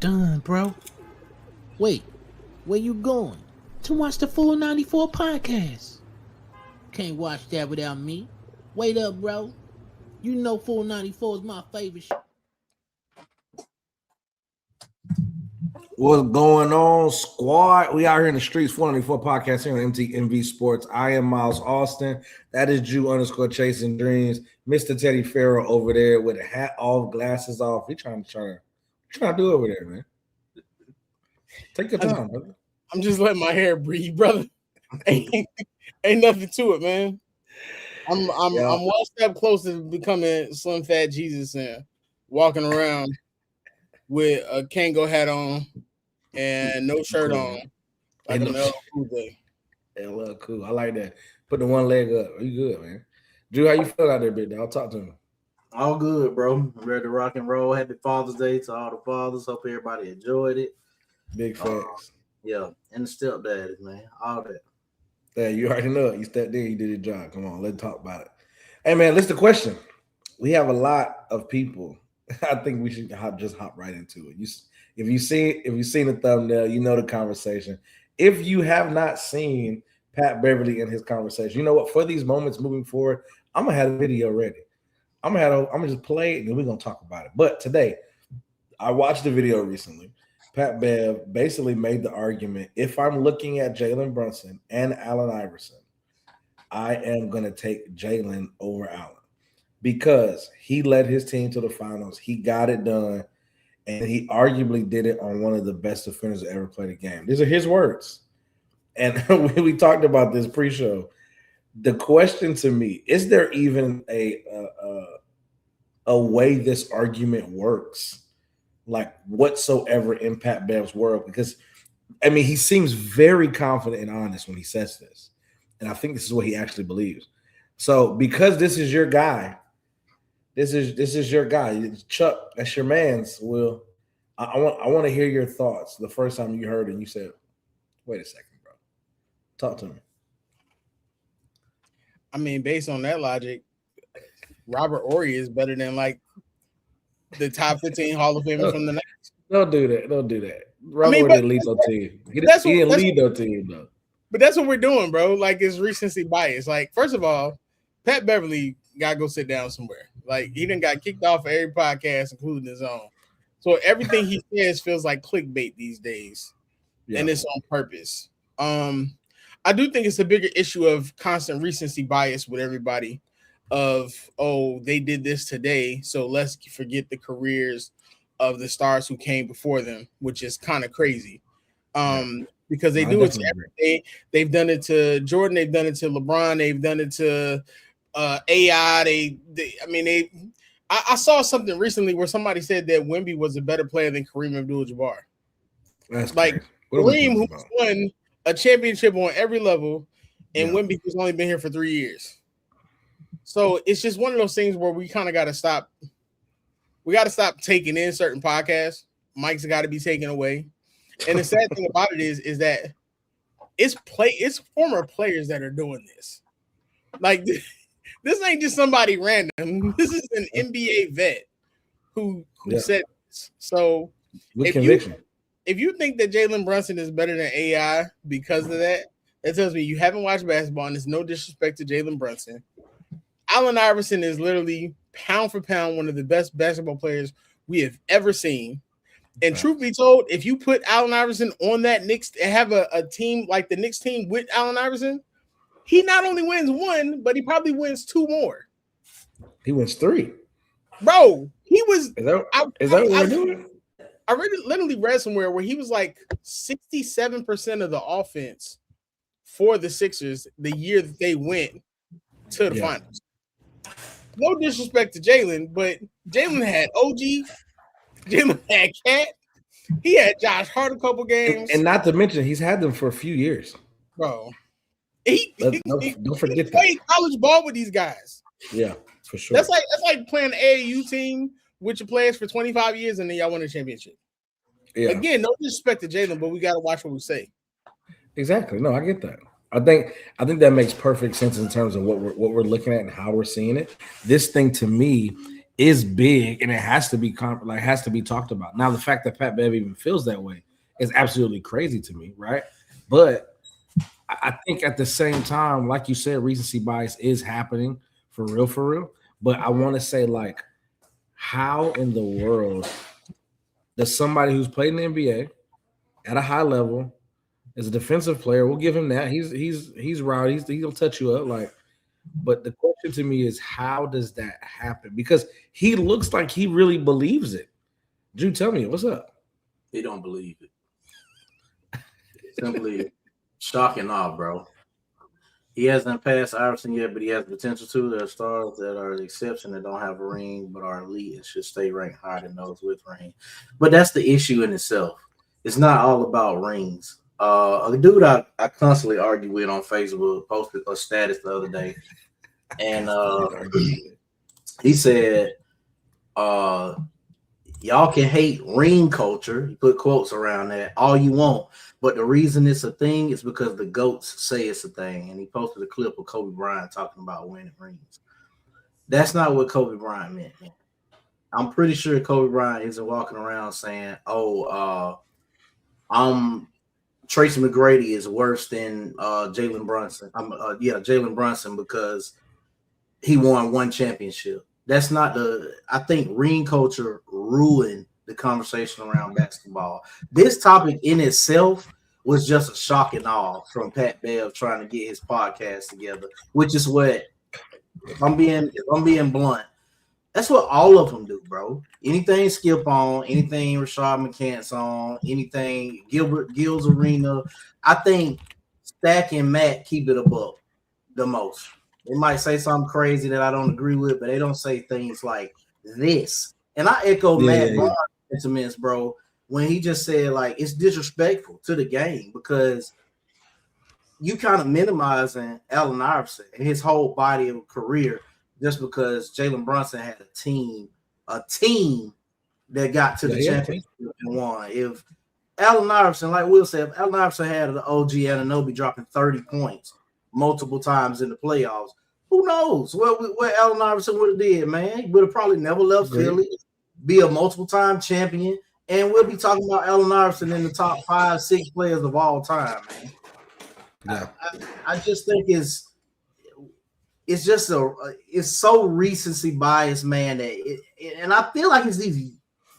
Done, bro. Wait, where you going? To watch the Full 94 podcast. Can't watch that without me. Wait up, bro. You know Full 94 is my favorite show. What's going on, squad? We out here in the streets, 494 podcast here on MTMV Sports. I am Miles Austin. That is Jew _ Chasing Dreams. Mr. Teddy Farrell over there with a hat off, glasses off. He trying to do over there, man. Take your time, brother. I'm just letting my hair breathe, brother. ain't nothing to it, man. I'm one step closer to becoming Slim Fat Jesus and walking around with a Kango hat on and no shirt on, like an LL Cool J. LL Cool, I like that. Put the one leg up. You good, man? Drew, how you feel out there, big dog? Talk to me. All good, bro. I'm ready to rock and roll. Happy Father's Day to all the fathers. Hope everybody enjoyed it. Big facts. Yeah, and the stepdaddies, man. All that. Yeah, you already know it. You stepped in, you did your job. Come on, let's talk about it. Hey, man, listen, the question. We have a lot of people. I think we should just hop right into it. If you've seen the thumbnail, you know the conversation. If you have not seen Pat Beverly and his conversation, you know what? For these moments moving forward, I'm gonna have a video ready. I'm gonna just play it and then we're gonna talk about it. But today, I watched the video recently. Pat Bev basically made the argument: if I'm looking at Jalen Brunson and Allen Iverson, I am gonna take Jalen over Allen, because he led his team to the finals. He got it done, and he arguably did it on one of the best defenders that ever played a game. These are his words. And we talked about this pre-show. The question to me, is there even a way this argument works, like whatsoever in Pat Bev's world? Because, I mean, he seems very confident and honest when he says this. And I think this is what he actually believes. So because this is your guy, This is your guy, Chuck. That's your man's. Will, I want to hear your thoughts. The first time you heard it, and you said, "Wait a second, bro. Talk to me." I mean, based on that logic, Robert Horry is better than like the top 15 Hall of Famers from the Knicks. Don't do that. Robert didn't lead no team. He didn't lead no team though. But that's what we're doing, bro. Like, it's recency bias. Like, first of all, Pat Beverly gotta go sit down somewhere. Like, he done got kicked off of every podcast, including his own. So everything he says feels like clickbait these days, and it's on purpose. I do think it's a bigger issue of constant recency bias with everybody. Of, oh, they did this today, so let's forget the careers of the stars who came before them, which is kind of crazy. Because they do it to everything. They've done it to Jordan. They've done it to LeBron. They've done it to AI. I saw something recently where somebody said that Wemby was a better player than Kareem Abdul-Jabbar. That's like Kareem, who's won a championship on every level, and Wemby, who's only been here for 3 years. So it's just one of those things where we kind of got to stop. We got to stop taking in certain podcasts. Mike's got to be taken away. And the sad thing about it is that it's former players that are doing this. Like, this ain't just somebody random. This is an NBA vet who said this. So with conviction. If you think that Jalen Brunson is better than AI because of that, that tells me you haven't watched basketball, and there's no disrespect to Jalen Brunson. Allen Iverson is literally pound for pound one of the best basketball players we have ever seen. And truth be told, if you put Allen Iverson on that Knicks and have a team like the Knicks team with Allen Iverson, he not only wins one, but he probably wins two more. He wins three. Bro, he was. Is that what we're doing? I literally read somewhere where he was like 67% of the offense for the Sixers the year that they went to the finals. No disrespect to Jalen, but Jalen had OG. Jalen had Cat. He had Josh Hart a couple games. And not to mention, he's had them for a few years. Bro. Don't forget he played college ball with these guys. Yeah, for sure. That's like playing an AAU team with your players for 25 years and then y'all win a championship. Yeah. Again, no disrespect to Jalen, but we got to watch what we say. Exactly. No, I get that. I think that makes perfect sense in terms of what we're looking at and how we're seeing it. This thing to me is big, and it has to be has to be talked about. Now, the fact that Pat Bev even feels that way is absolutely crazy to me, right? But I think at the same time, like you said, recency bias is happening for real. But I want to say, like, how in the world does somebody who's played in the NBA at a high level, as a defensive player, we'll give him that. He's rowdy. He'll touch you up, like. But the question to me is, how does that happen? Because he looks like he really believes it. Drew, tell me, what's up? He don't believe it. Simply shock and awe, bro. He hasn't passed Iverson yet, but he has potential to. There are stars that are the exception that don't have a ring, but are elite and should stay ranked higher than those with ring. But that's the issue in itself. It's not all about rings. A dude I constantly argue with on Facebook posted a status the other day, and he said, y'all can hate ring culture. He put quotes around that all you want, but the reason it's a thing is because the GOATs say it's a thing. And he posted a clip of Kobe Bryant talking about winning rings. That's not what Kobe Bryant meant, man. I'm pretty sure Kobe Bryant isn't walking around saying, Tracy McGrady is worse than Jalen Brunson. Jalen Brunson, because he won one championship. That's not I think ring culture ruined the conversation around basketball. This topic in itself was just a shock and awe from Pat Bev trying to get his podcast together, which is what, if I'm being blunt, that's what all of them do, bro. Anything Skip on, anything Rashad McCants on, anything Gil's Arena. I think Stack and Matt keep it above the most. They might say something crazy that I don't agree with, but they don't say things like this. And I echo Matt Barnes' sentiments, bro, when he just said, like, it's disrespectful to the game because you kind of minimizing Allen Iverson and his whole body of career just because Jalen Brunson had a team that got to the championship and won. If Allen Iverson, like Will said, if Allen Iverson had an OG Anunoby dropping 30 points multiple times in the playoffs, who knows what Allen Iverson would have did, man? He would have probably never left Philly, be a multiple-time champion, and we'll be talking about Allen Iverson in the top 5-6 players of all time, man. Yeah. I just think it's so recency bias, man. And I feel like it's these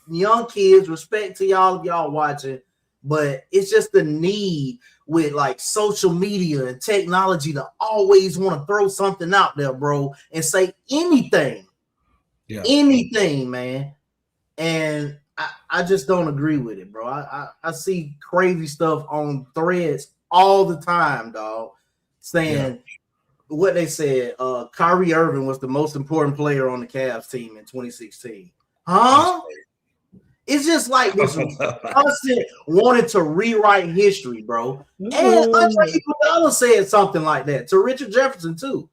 young kids. Respect to y'all watching, but it's just the need with like social media and technology to always want to throw something out there, bro, and say anything, man. And I just don't agree with it, bro. I see crazy stuff on threads all the time, dog, saying what they said. Kyrie Irving was the most important player on the Cavs team in 2016. Huh? It's just like this constant wanted to rewrite history, bro. And Andre Iguodala said something like that to Richard Jefferson too.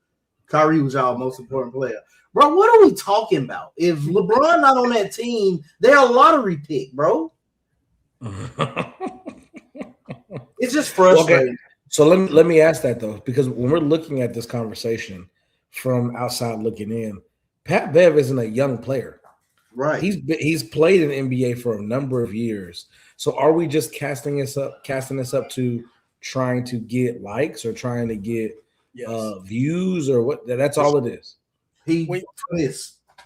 Kyrie was y'all most important player. Bro, what are we talking about? If LeBron not on that team, they're a lottery pick, bro. It's just frustrating. Okay. So let me ask that though, because when we're looking at this conversation from outside looking in, Pat Bev isn't a young player, right? He's played in the NBA for a number of years. So are we just casting this up to trying to get likes or trying to get views or what? That's all it is.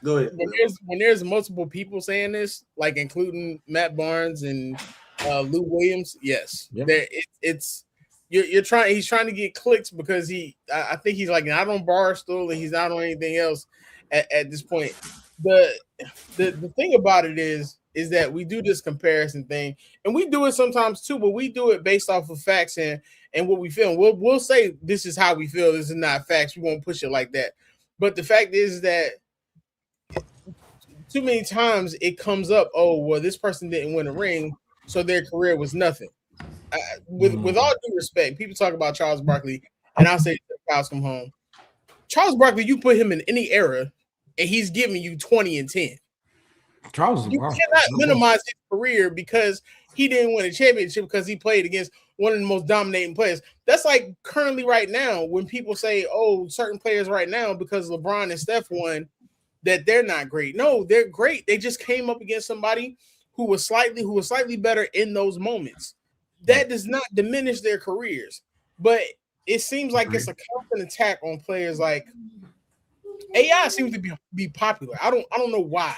Go ahead. When there's multiple people saying this, like including Matt Barnes and Lou Williams, yes, it's. He's trying to get clicks because I think he's like not on Barstool and he's not on anything else at this point. The thing about it is that we do this comparison thing, and we do it sometimes too, but we do it based off of facts and what we feel. We'll say this is how we feel. This is not facts. We won't push it like that. But the fact is that too many times it comes up, oh, well, this person didn't win a ring, so their career was nothing. With all due respect, people talk about Charles Barkley, and I'll say cows come home. Charles Barkley, you put him in any era, and he's giving you 20 and 10. You cannot minimize his career because he didn't win a championship because he played against one of the most dominating players. That's like currently right now when people say, oh, certain players right now because LeBron and Steph won, that they're not great. No, they're great. They just came up against somebody who was slightly better in those moments. That does not diminish their careers, but it seems like it's a constant attack on players. Like AI seems to be popular. I don't know why,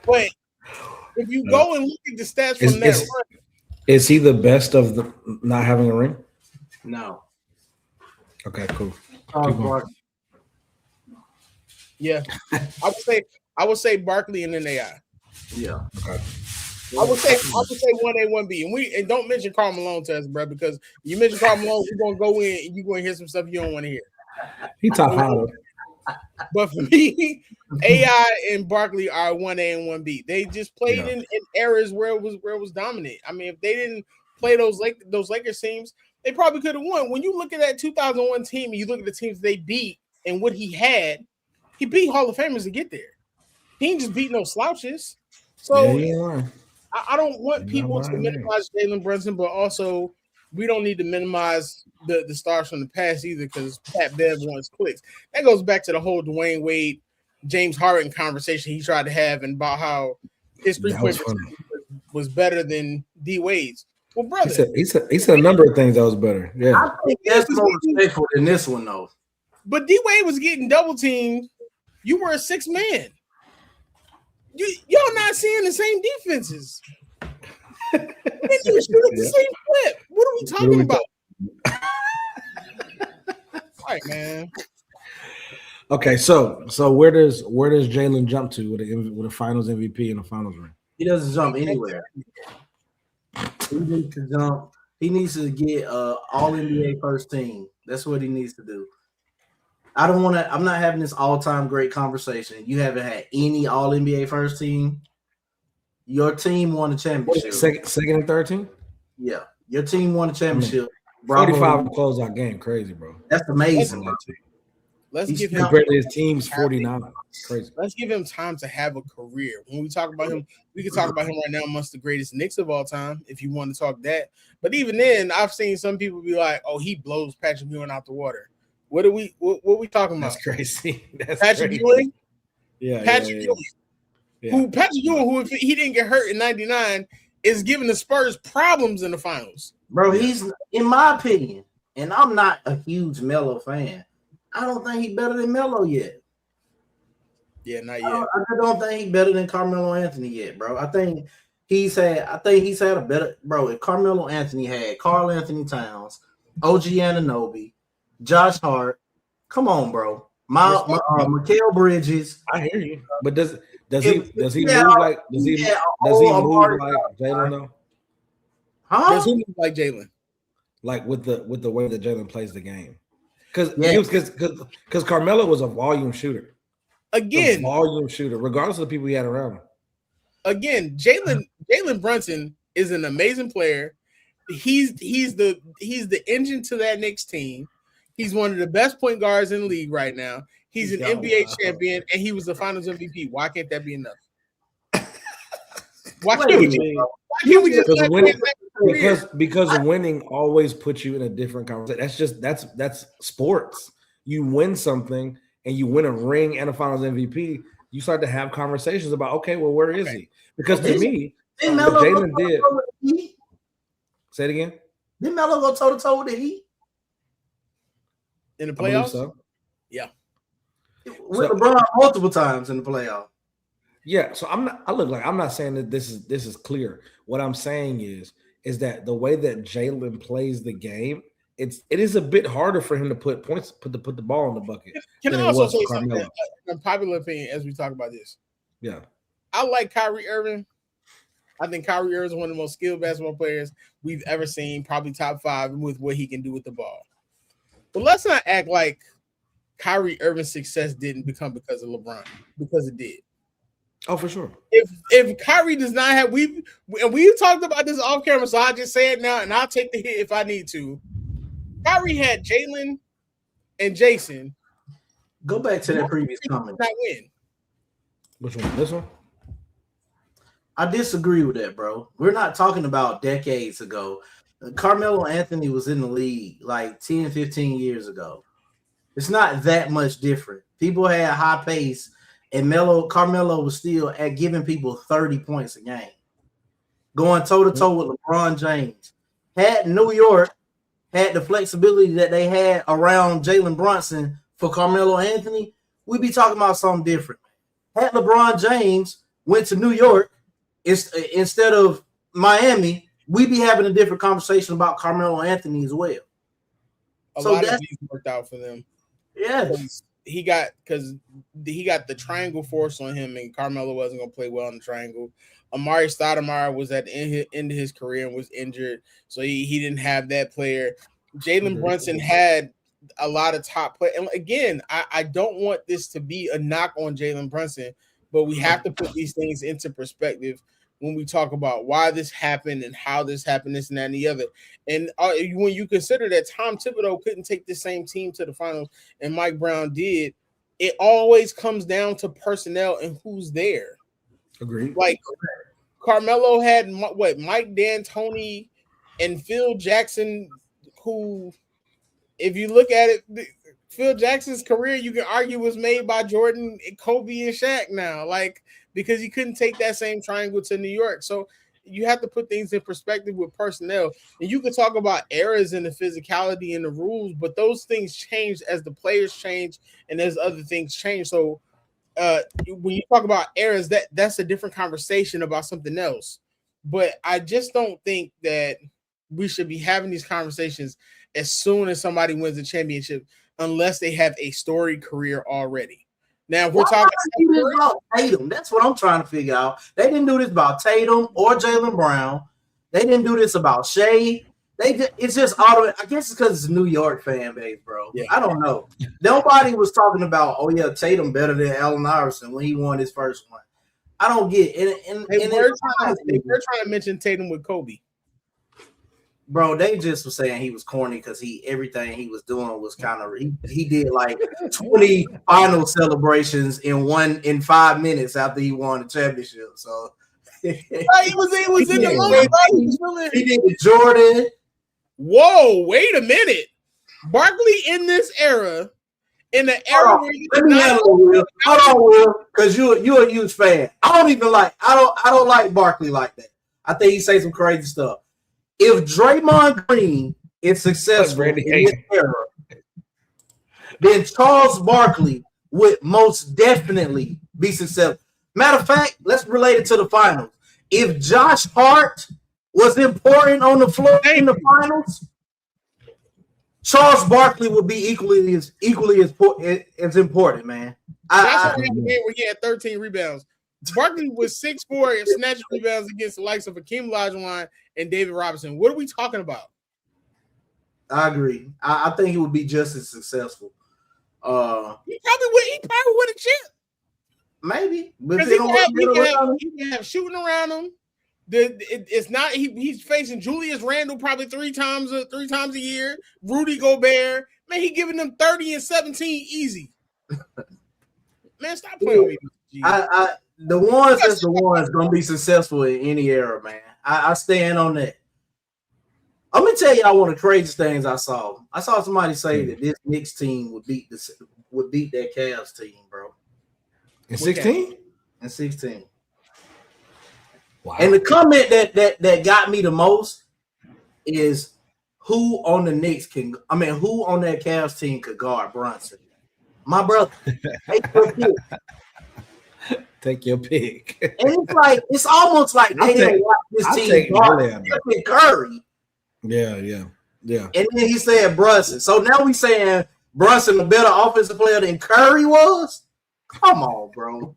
but if you go and look at the stats from that run, is he the best of the not having a ring? No. Okay, cool. Yeah, I would say Barkley and then AI. Yeah. Okay. I would say 1A, 1B, and don't mention Karl Malone to us, bro, because you mention Karl Malone, we're gonna go in and you're gonna hear some stuff you don't want to hear. He top five. But for me, AI and Barkley are 1A and 1B. They just played in eras where it was dominant. I mean, if they didn't play those Lakers teams, they probably could have won. When you look at that 2001 team and you look at the teams they beat and what he beat Hall of Famers to get there. He ain't just beat no slouches. So I don't want people to minimize Jalen Brunson, but also we don't need to minimize the stars from the past either, because Pat Bev wants clicks. That goes back to the whole Dwayne Wade, James Harden conversation he tried to have, and about how his 3-point was better than D Wade's. Well, brother, he said a number of things that was better. Yeah, I think that's more respectful than this one though. But D Wade was getting double teamed. You were a 6 man. Y'all not seeing the same defenses. You were shooting the same clip. What are we talking about? All right, man. Okay, so where does Jalen jump to with a Finals MVP and a Finals ring? He doesn't jump anywhere. He needs to jump. He needs to get all NBA first team. That's what he needs to do. I'm not having this all-time great conversation. You haven't had any all NBA first team. Your team won the championship. Second and third team? Yeah. Your team won the championship. 45 closeout game. Crazy, bro. That's amazing. Let's give him compared to his team's 49. Crazy. Let's give him time to have a career. When we talk about him, we can talk about him right now amongst the greatest Knicks of all time, if you want to talk that. But even then, I've seen some people be like, "Oh, he blows Patrick Ewing out the water." What are we talking about? That's crazy. That's Patrick crazy. Ewing? Yeah. Patrick Ewing. Yeah. Patrick Ewing, who if he didn't get hurt in 99, is giving the Spurs problems in the finals. Bro, he's, in my opinion, and I'm not a huge Melo fan, I don't think he's better than Melo yet. Yeah, not yet. I don't think he's better than Carmelo Anthony yet, bro. I think he's had a better, bro. If Carmelo Anthony had Karl Anthony Towns, OG Anunoby, Josh Hart, come on, bro. Mikal Bridges. I hear you, but does he move like Jalen though? Huh? Does he move like Jalen? Like with the way that Jalen plays the game, because Carmelo was a volume shooter. Again, regardless of the people he had around him. Again, Jalen Brunson is an amazing player. He's the engine to that Knicks team. He's one of the best point guards in the league right now. He's an NBA champion, and he was the Finals MVP. Why can't that be enough? Why can't we just because winning always puts you in a different conversation. That's sports. You win something and you win a ring and a Finals MVP. You start to have conversations about, okay, well, where is he? Because to me, Jalen did. Say it again. Did Melo go toe to toe with the Heat in the playoffs? So. Yeah, with LeBron multiple times in the playoffs. Yeah, so I'm not saying that this is clear. What I'm saying is that the way that Jalen plays the game, it is a bit harder for him to put the ball in the bucket. Can I also say something? An unpopular opinion as we talk about this. Yeah, I like Kyrie Irving. I think Kyrie Irving is one of the most skilled basketball players we've ever seen, probably top 5 with what he can do with the ball. But let's not act like Kyrie Irving's success didn't become because of LeBron, because it did. Oh, for sure. If Kyrie does not have, we've talked about this off camera, so I'll just say it now, and I'll take the hit if I need to. Kyrie had Jalen and Jason. Go back to that previous comment. Not win. Which one? This one? I disagree with that, bro. We're not talking about decades ago. Carmelo Anthony was in the league like 10, 15 years ago. It's not that much different. People had high pace and Carmelo was still at giving people 30 points a game, going toe-to-toe with LeBron James. Had New York had the flexibility that they had around Jalen Brunson for Carmelo Anthony, we'd be talking about something different. Had LeBron James went to New York instead of Miami, we'd be having a different conversation about Carmelo Anthony as well. A lot of these worked out for them. Yes. He got the triangle force on him, and Carmelo wasn't going to play well in the triangle. Amari Stoudemire was at the end of his career and was injured, so he didn't have that player. Jalen Brunson had a lot of top play. And again, I don't want this to be a knock on Jalen Brunson, but we have to put these things into perspective when we talk about why this happened and how this happened, this and that and the other. And when you consider that Tom Thibodeau couldn't take the same team to the finals and Mike Brown did, it always comes down to personnel and who's there. Agreed. Like Carmelo had Mike D'Antoni and Phil Jackson, who, if you look at it, Phil Jackson's career, you can argue, was made by Jordan, Kobe, and Shaq now, like, because he couldn't take that same triangle to New York. So you have to put things in perspective with personnel. And you can talk about eras and the physicality and the rules, but those things change as the players change and as other things change. So when you talk about eras, that's a different conversation about something else. But I just don't think that we should be having these conversations as soon as somebody wins a championship unless they have a storied career already. Now, if we're talking about Tatum, that's what I'm trying to figure out. They didn't do this about Tatum or Jaylen Brown. They didn't do this about Shea. It's just auto. I guess it's because it's New York fan base, bro. Yeah. I don't know. Nobody was talking about, oh yeah, Tatum better than Allen Iverson when he won his first one. I don't get it. And they were trying to mention Tatum with Kobe. Bro, they just were saying he was corny because everything he was doing was kind of he did like 20 final celebrations in 5 minutes after he won the championship. So he was in the moment. He did with Jordan. Whoa, wait a minute. Barkley in this era, in the era where hold on, Will, because you're a huge fan. I don't like Barkley like that. I think he say some crazy stuff. If Draymond Green is successful in this era, then Charles Barkley would most definitely be successful. Matter of fact, let's relate it to the finals. If Josh Hart was important on the floor in the finals, Charles Barkley would be equally as important, man. That's what happened where he had 13 rebounds. Barkley was 6'4" and snatched rebounds against the likes of Hakeem Olajuwon and David Robinson. What are we talking about? I agree. I think he would be just as successful. He probably would have chipped. Maybe. Because he can have shooting around him. It's not he's facing Julius Randle probably three times a year. Rudy Gobert. Man, he giving them 30 and 17 easy. Man, stop playing with me. The ones that's the ones gonna be successful in any era, man. I stand on that. I'm gonna tell y'all one of the craziest things I saw. I saw somebody say that this Knicks team would beat that Cavs team, bro. In 16? In 16. Wow. And the comment that got me the most is who on that Cavs team could guard Brunson? My brother. Take your pick. And it's almost like they didn't watch this team guard Curry. Yeah. And then he said Brunson. So now we saying Brunson a better offensive player than Curry was? Come on, bro.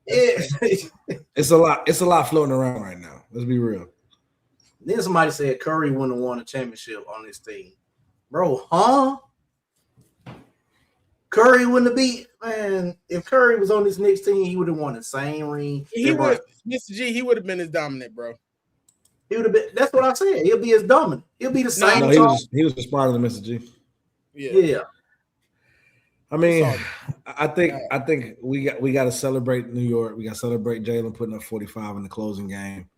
It's a lot floating around right now. Let's be real. Then somebody said Curry wouldn't have won a championship on this team. Bro, huh? Curry wouldn't have beat, man. If Curry was on this Knicks team, he would have won the same ring. Mr. G, he would have been as dominant, bro. He would have been. That's what I said. He'll be as dominant. He'll be the same. No, he was smarter than Mr. G. Yeah. I mean, I think we got to celebrate New York. We got to celebrate Jalen putting up 45 in the closing game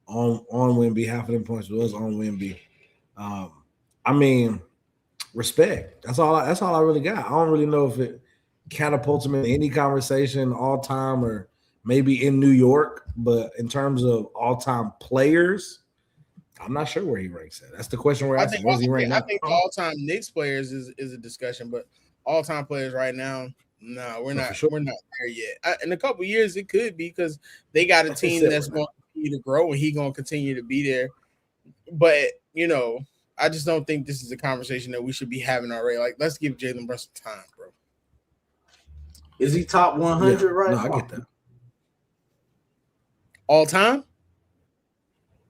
on Wemby. Half of them points was on Wemby. I mean, respect. That's all I really got. I don't really know if catapults him in any conversation all time, or maybe in New York. But in terms of all time players, I'm not sure where he ranks at. That's the question we're asking. Where's he ranked now? I think all time Knicks players is a discussion, but all time players right now, no, we're not. Sure. We're not there yet. In a couple of years, it could be because they got a team that's going to continue to grow, and he's going to continue to be there. But I just don't think this is a conversation that we should be having already. Like, let's give Jalen Brunson time, bro. Is he top 100 right now? No, I get that. All time?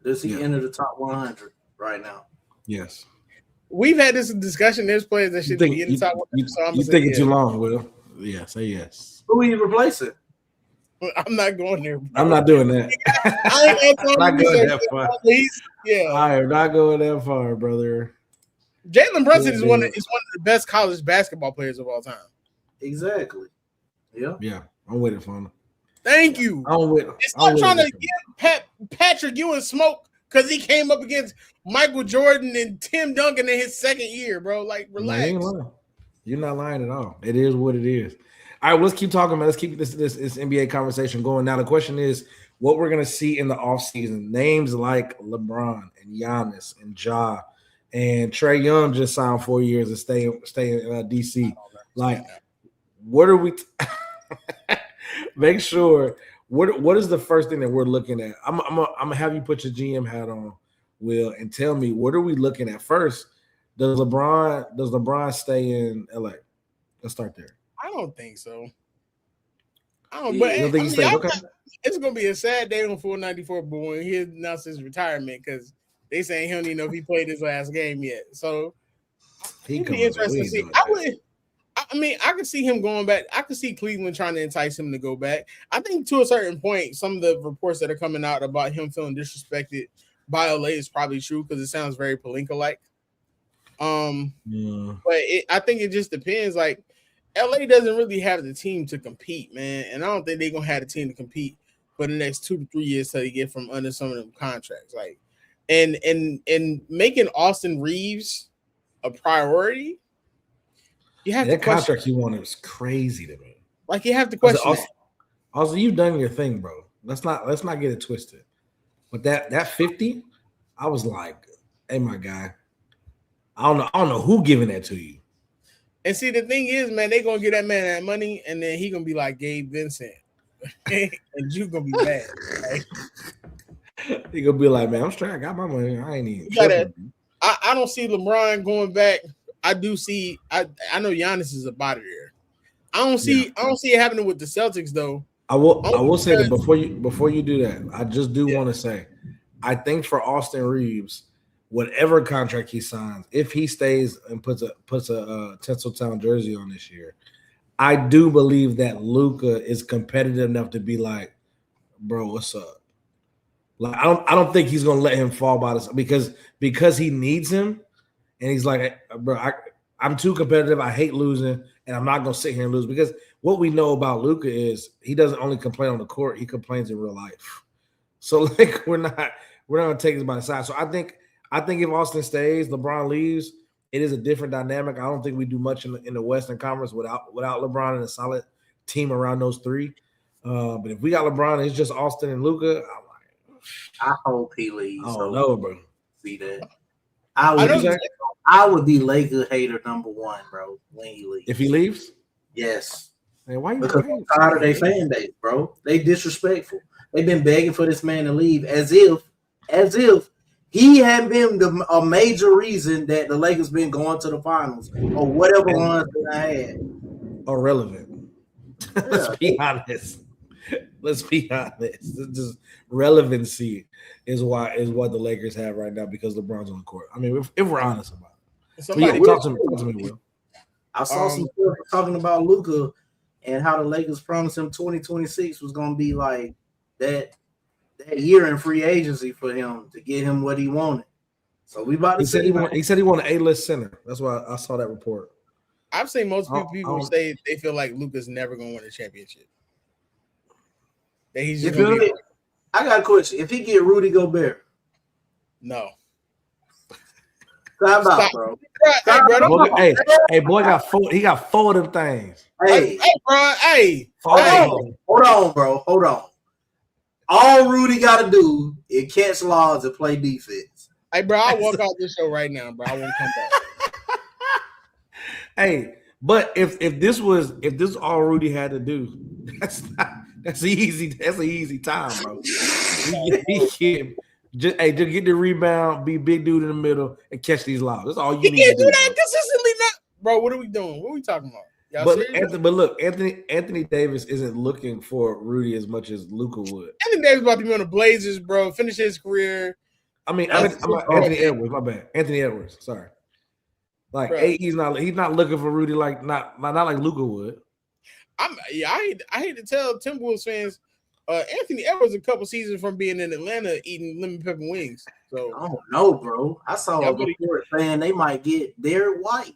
Does he enter the top 100 right now? Yes. We've had this discussion. There's players that should be in the top 100. So you're thinking too long, Will. Yeah, say yes. Who are you replacing? I'm not going there, bro. I'm not doing that. I ain't not going that far. Yeah, I am not going that far, brother. Jalen Brunson is one of the best college basketball players of all time. Exactly. Yeah, I'm with it, Fona. Thank you. I'm with it. Stop trying to give Patrick Ewing smoke because he came up against Michael Jordan and Tim Duncan in his second year, bro. Like, relax. You're not lying at all. It is what it is. All right, let's keep talking, man. Let's keep this NBA conversation going. Now, the question is what we're going to see in the offseason. Names like LeBron and Giannis and Ja and Trae Young just signed 4 years and stay in D.C. Like, what are we make sure what is the first thing that we're looking at? I'm gonna have you put your GM hat on, Will, and tell me what are we looking at first? Does LeBron stay in LA? Let's start there. I don't think so. It's gonna be a sad day on 494, but when he announced his retirement, because they saying he don't even know if he played his last game yet. So it'd be interesting to see. I could see him going back. I could see Cleveland trying to entice him to go back. I think to a certain point, some of the reports that are coming out about him feeling disrespected by LA is probably true because it sounds very Pelinka-like. But I think it just depends. Like, LA doesn't really have the team to compete, man, and I don't think they're gonna have the team to compete for the next 2 to 3 years till they get from under some of them contracts. Like, and making Austin Reeves a priority. You have that contract he wanted was crazy to me. Like, you have to question. Also, you've done your thing, bro. Let's not get it twisted. But that 50, I was like, hey, my guy, I don't know who giving that to you. And see, the thing is, man, they gonna give that man that money, and then he gonna be like Gabe Vincent, and you gonna be mad. Right? He gonna be like, man, I'm straight. I got my money. I ain't even. I don't see LeBron going back. I do see. I know Giannis is a body there. I don't see it happening with the Celtics though. I will say that before you do that, I just do want to say, I think for Austin Reeves, whatever contract he signs, if he stays and puts a Tinseltown jersey on this year, I do believe that Luka is competitive enough to be like, bro, what's up? Like, I don't think he's gonna let him fall by this because he needs him, and he's like, bro, I'm too competitive. I hate losing, and I'm not gonna sit here and lose, because what we know about Luka is he doesn't only complain on the court; he complains in real life. So, like, we're not gonna take this by the side. So I think if Austin stays, LeBron leaves, it is a different dynamic. I don't think we do much in the Western Conference without LeBron and a solid team around those three. But if we got LeBron, it's just Austin and Luka. I hope he leaves. I don't know, bro. See that? I would be Laker hater number one, bro, when he leaves. If he leaves? Yes. Man, why you because I'm tired of their fan base, bro. They disrespectful. They've been begging for this man to leave as if he hadn't been a major reason that the Lakers been going to the finals or whatever runs that I had. Irrelevant. Let's be honest. Let's be honest. It's just relevancy is what the Lakers have right now because LeBron's on the court. I mean, if we're honest about it. Talk to me, Will. I saw some people talking about Luka and how the Lakers promised him 2026 was going to be like that year in free agency for him to get him what he wanted. So we about to he said he wanted an A-list center. That's why I saw that report. I've seen most people say they feel like Luka's never going to win a championship. That he's just I got a question. If he get Rudy Gobert, no. Stop, bro. Hey, bro. Hey, boy got 4. He got 4 of them things. Hey, bro. Hey, hold on, bro. Hold on. All Rudy got to do is catch laws and play defense. Hey, bro, I'll walk out this show right now, bro. I won't come back. Hey, but if this was all Rudy had to do, that's an easy time, bro. Just get the rebound, be big dude in the middle, and catch these lobs. That's all you need to do. Do that consistently, bro. What are we doing? What are we talking about? Anthony Davis isn't looking for Rudy as much as Luka would. Anthony Davis about to be on the Blazers, bro. Finish his career. I'm Anthony Edwards. My bad, Anthony Edwards. Sorry. Like, he's not looking for Rudy not like Luka would. I hate to tell Timberwolves fans, Anthony Edwards a couple seasons from being in Atlanta eating lemon pepper wings. So I don't know, bro. I saw a report saying they might get Derek White.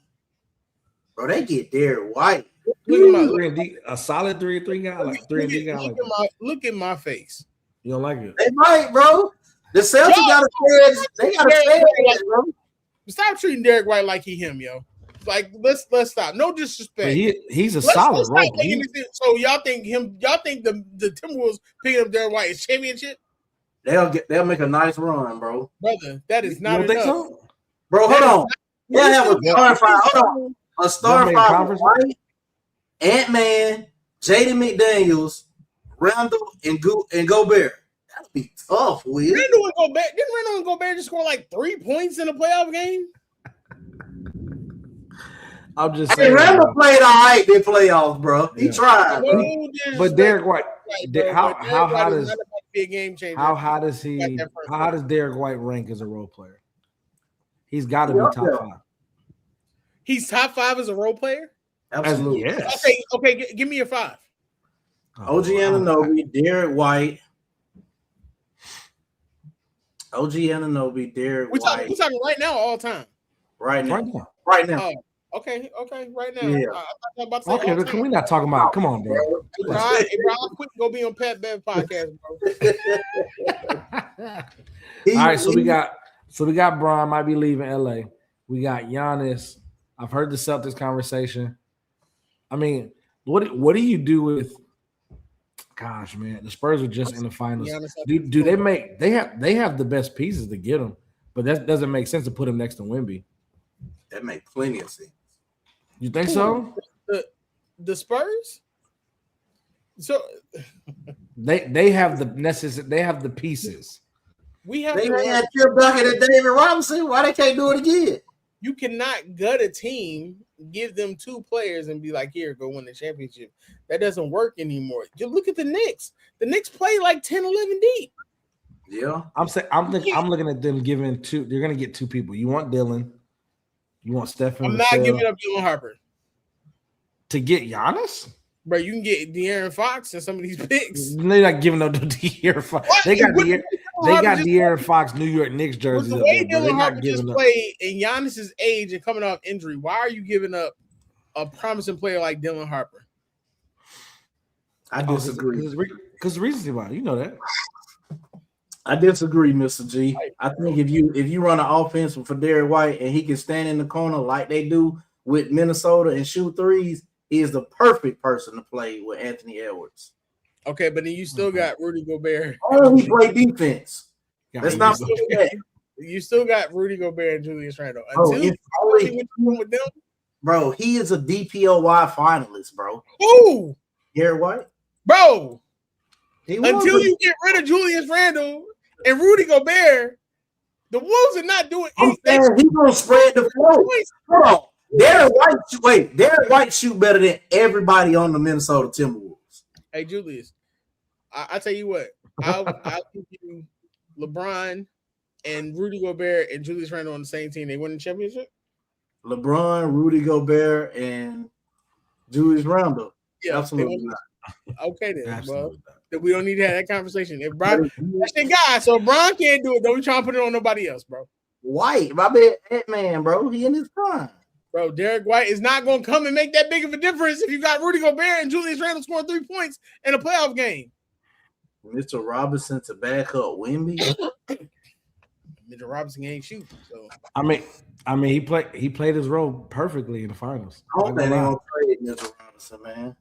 Bro, they get Derek White. A solid 3-3 guy, like 3-3 guy. Look at my face. You don't like it? They might, bro. The Celtics got to say they got to say it, bro. Stop treating Derek White like he him, yo. Like let's stop. No disrespect. He's a solid role. So y'all think the Timberwolves picking up Derek White is championship? They'll make a nice run, bro. Brother, that is not enough. Think so? Bro, hold on. They'll have a star five. Hold on. A star five, right? Ant-Man, Jaden McDaniels, Randall, and Gobert. That'll be tough, Will. Randall and Gobert just score like 3 points in a playoff game? I'm just saying. Randall played all right in playoffs, bro. He tried. But Derek White, how high does be a game changer? How high does Derek White rank as a role player? He's got to be top 5. He's top 5 as a role player? Absolutely. Yes. Okay, give me your 5. OG Anunoby, Derek White. OG Anunoby, Derek White. We're talking right now or all time? Right now. Oh, okay, right now. Yeah. Okay, can we not talk about? Come on, bro. Bro, I'll quit go be on Pat Bev podcast, bro. All right, so we got Bron might be leaving LA. We got Giannis. I've heard the Celtics conversation. I mean, what do you do with? Gosh, man, the Spurs are just in the finals. Do they have the best pieces to get them, but that doesn't make sense to put them next to Wemby. That makes plenty of sense. You think so? The Spurs? So they have the necessary. They have the pieces. They had Tim Duncan and David Robinson. Why they can't do it again? You cannot gut a team, give them 2 players, and be like, "Here, go win the championship." That doesn't work anymore. Just look at the Knicks. The Knicks play like 10, 11 deep. Yeah, I'm looking at them giving 2. They're gonna get 2 people. You want Dylan. You want Stephen. I'm not giving up Dylan Harper to get Giannis. Bro, you can get De'Aaron Fox and some of these picks. They're not giving up to De'Aaron Fox. They got De'Aaron Fox New York Knicks jerseys. The way Dylan Harper just played in Giannis's age and coming off injury, why are you giving up a promising player like Dylan Harper? I disagree. Because recency about it, you know that. I disagree, Mr. G. I think if you run an offense for Derek White and he can stand in the corner like they do with Minnesota and shoot threes, he is the perfect person to play with Anthony Edwards. Okay, but then you still got Rudy Gobert. Oh, he play defense. Let's not forget that. You still got Rudy Gobert and Julius Randle. Bro, he is a DPOY finalist, bro. Who? Derek White? Bro, until you get rid of Julius Randle and Rudy Gobert, the Wolves are not doing anything. He's going to spread the floor. Hold on. Derek White shoot better than everybody on the Minnesota Timberwolves. Hey, Julius, I tell you what, I'll give you LeBron and Rudy Gobert and Julius Randle on the same team. They win the championship? LeBron, Rudy Gobert, and Julius Randle. Yeah, absolutely not. Okay, then, bro. We don't need to have that conversation. If Bron, that's the guy, so Bron can't do it. Don't be trying to put it on nobody else, bro. White, my man, Ant-Man, bro. He in his prime. Bro, Derek White is not going to come and make that big of a difference if you got Rudy Gobert and Julius Randle scoring 3 points in a playoff game. Mr. Robinson to back up Wemby. Mitchell Robinson ain't shooting. So I mean, he played his role perfectly in the finals. I don't think they're gonna trade Mitchell Robinson, man.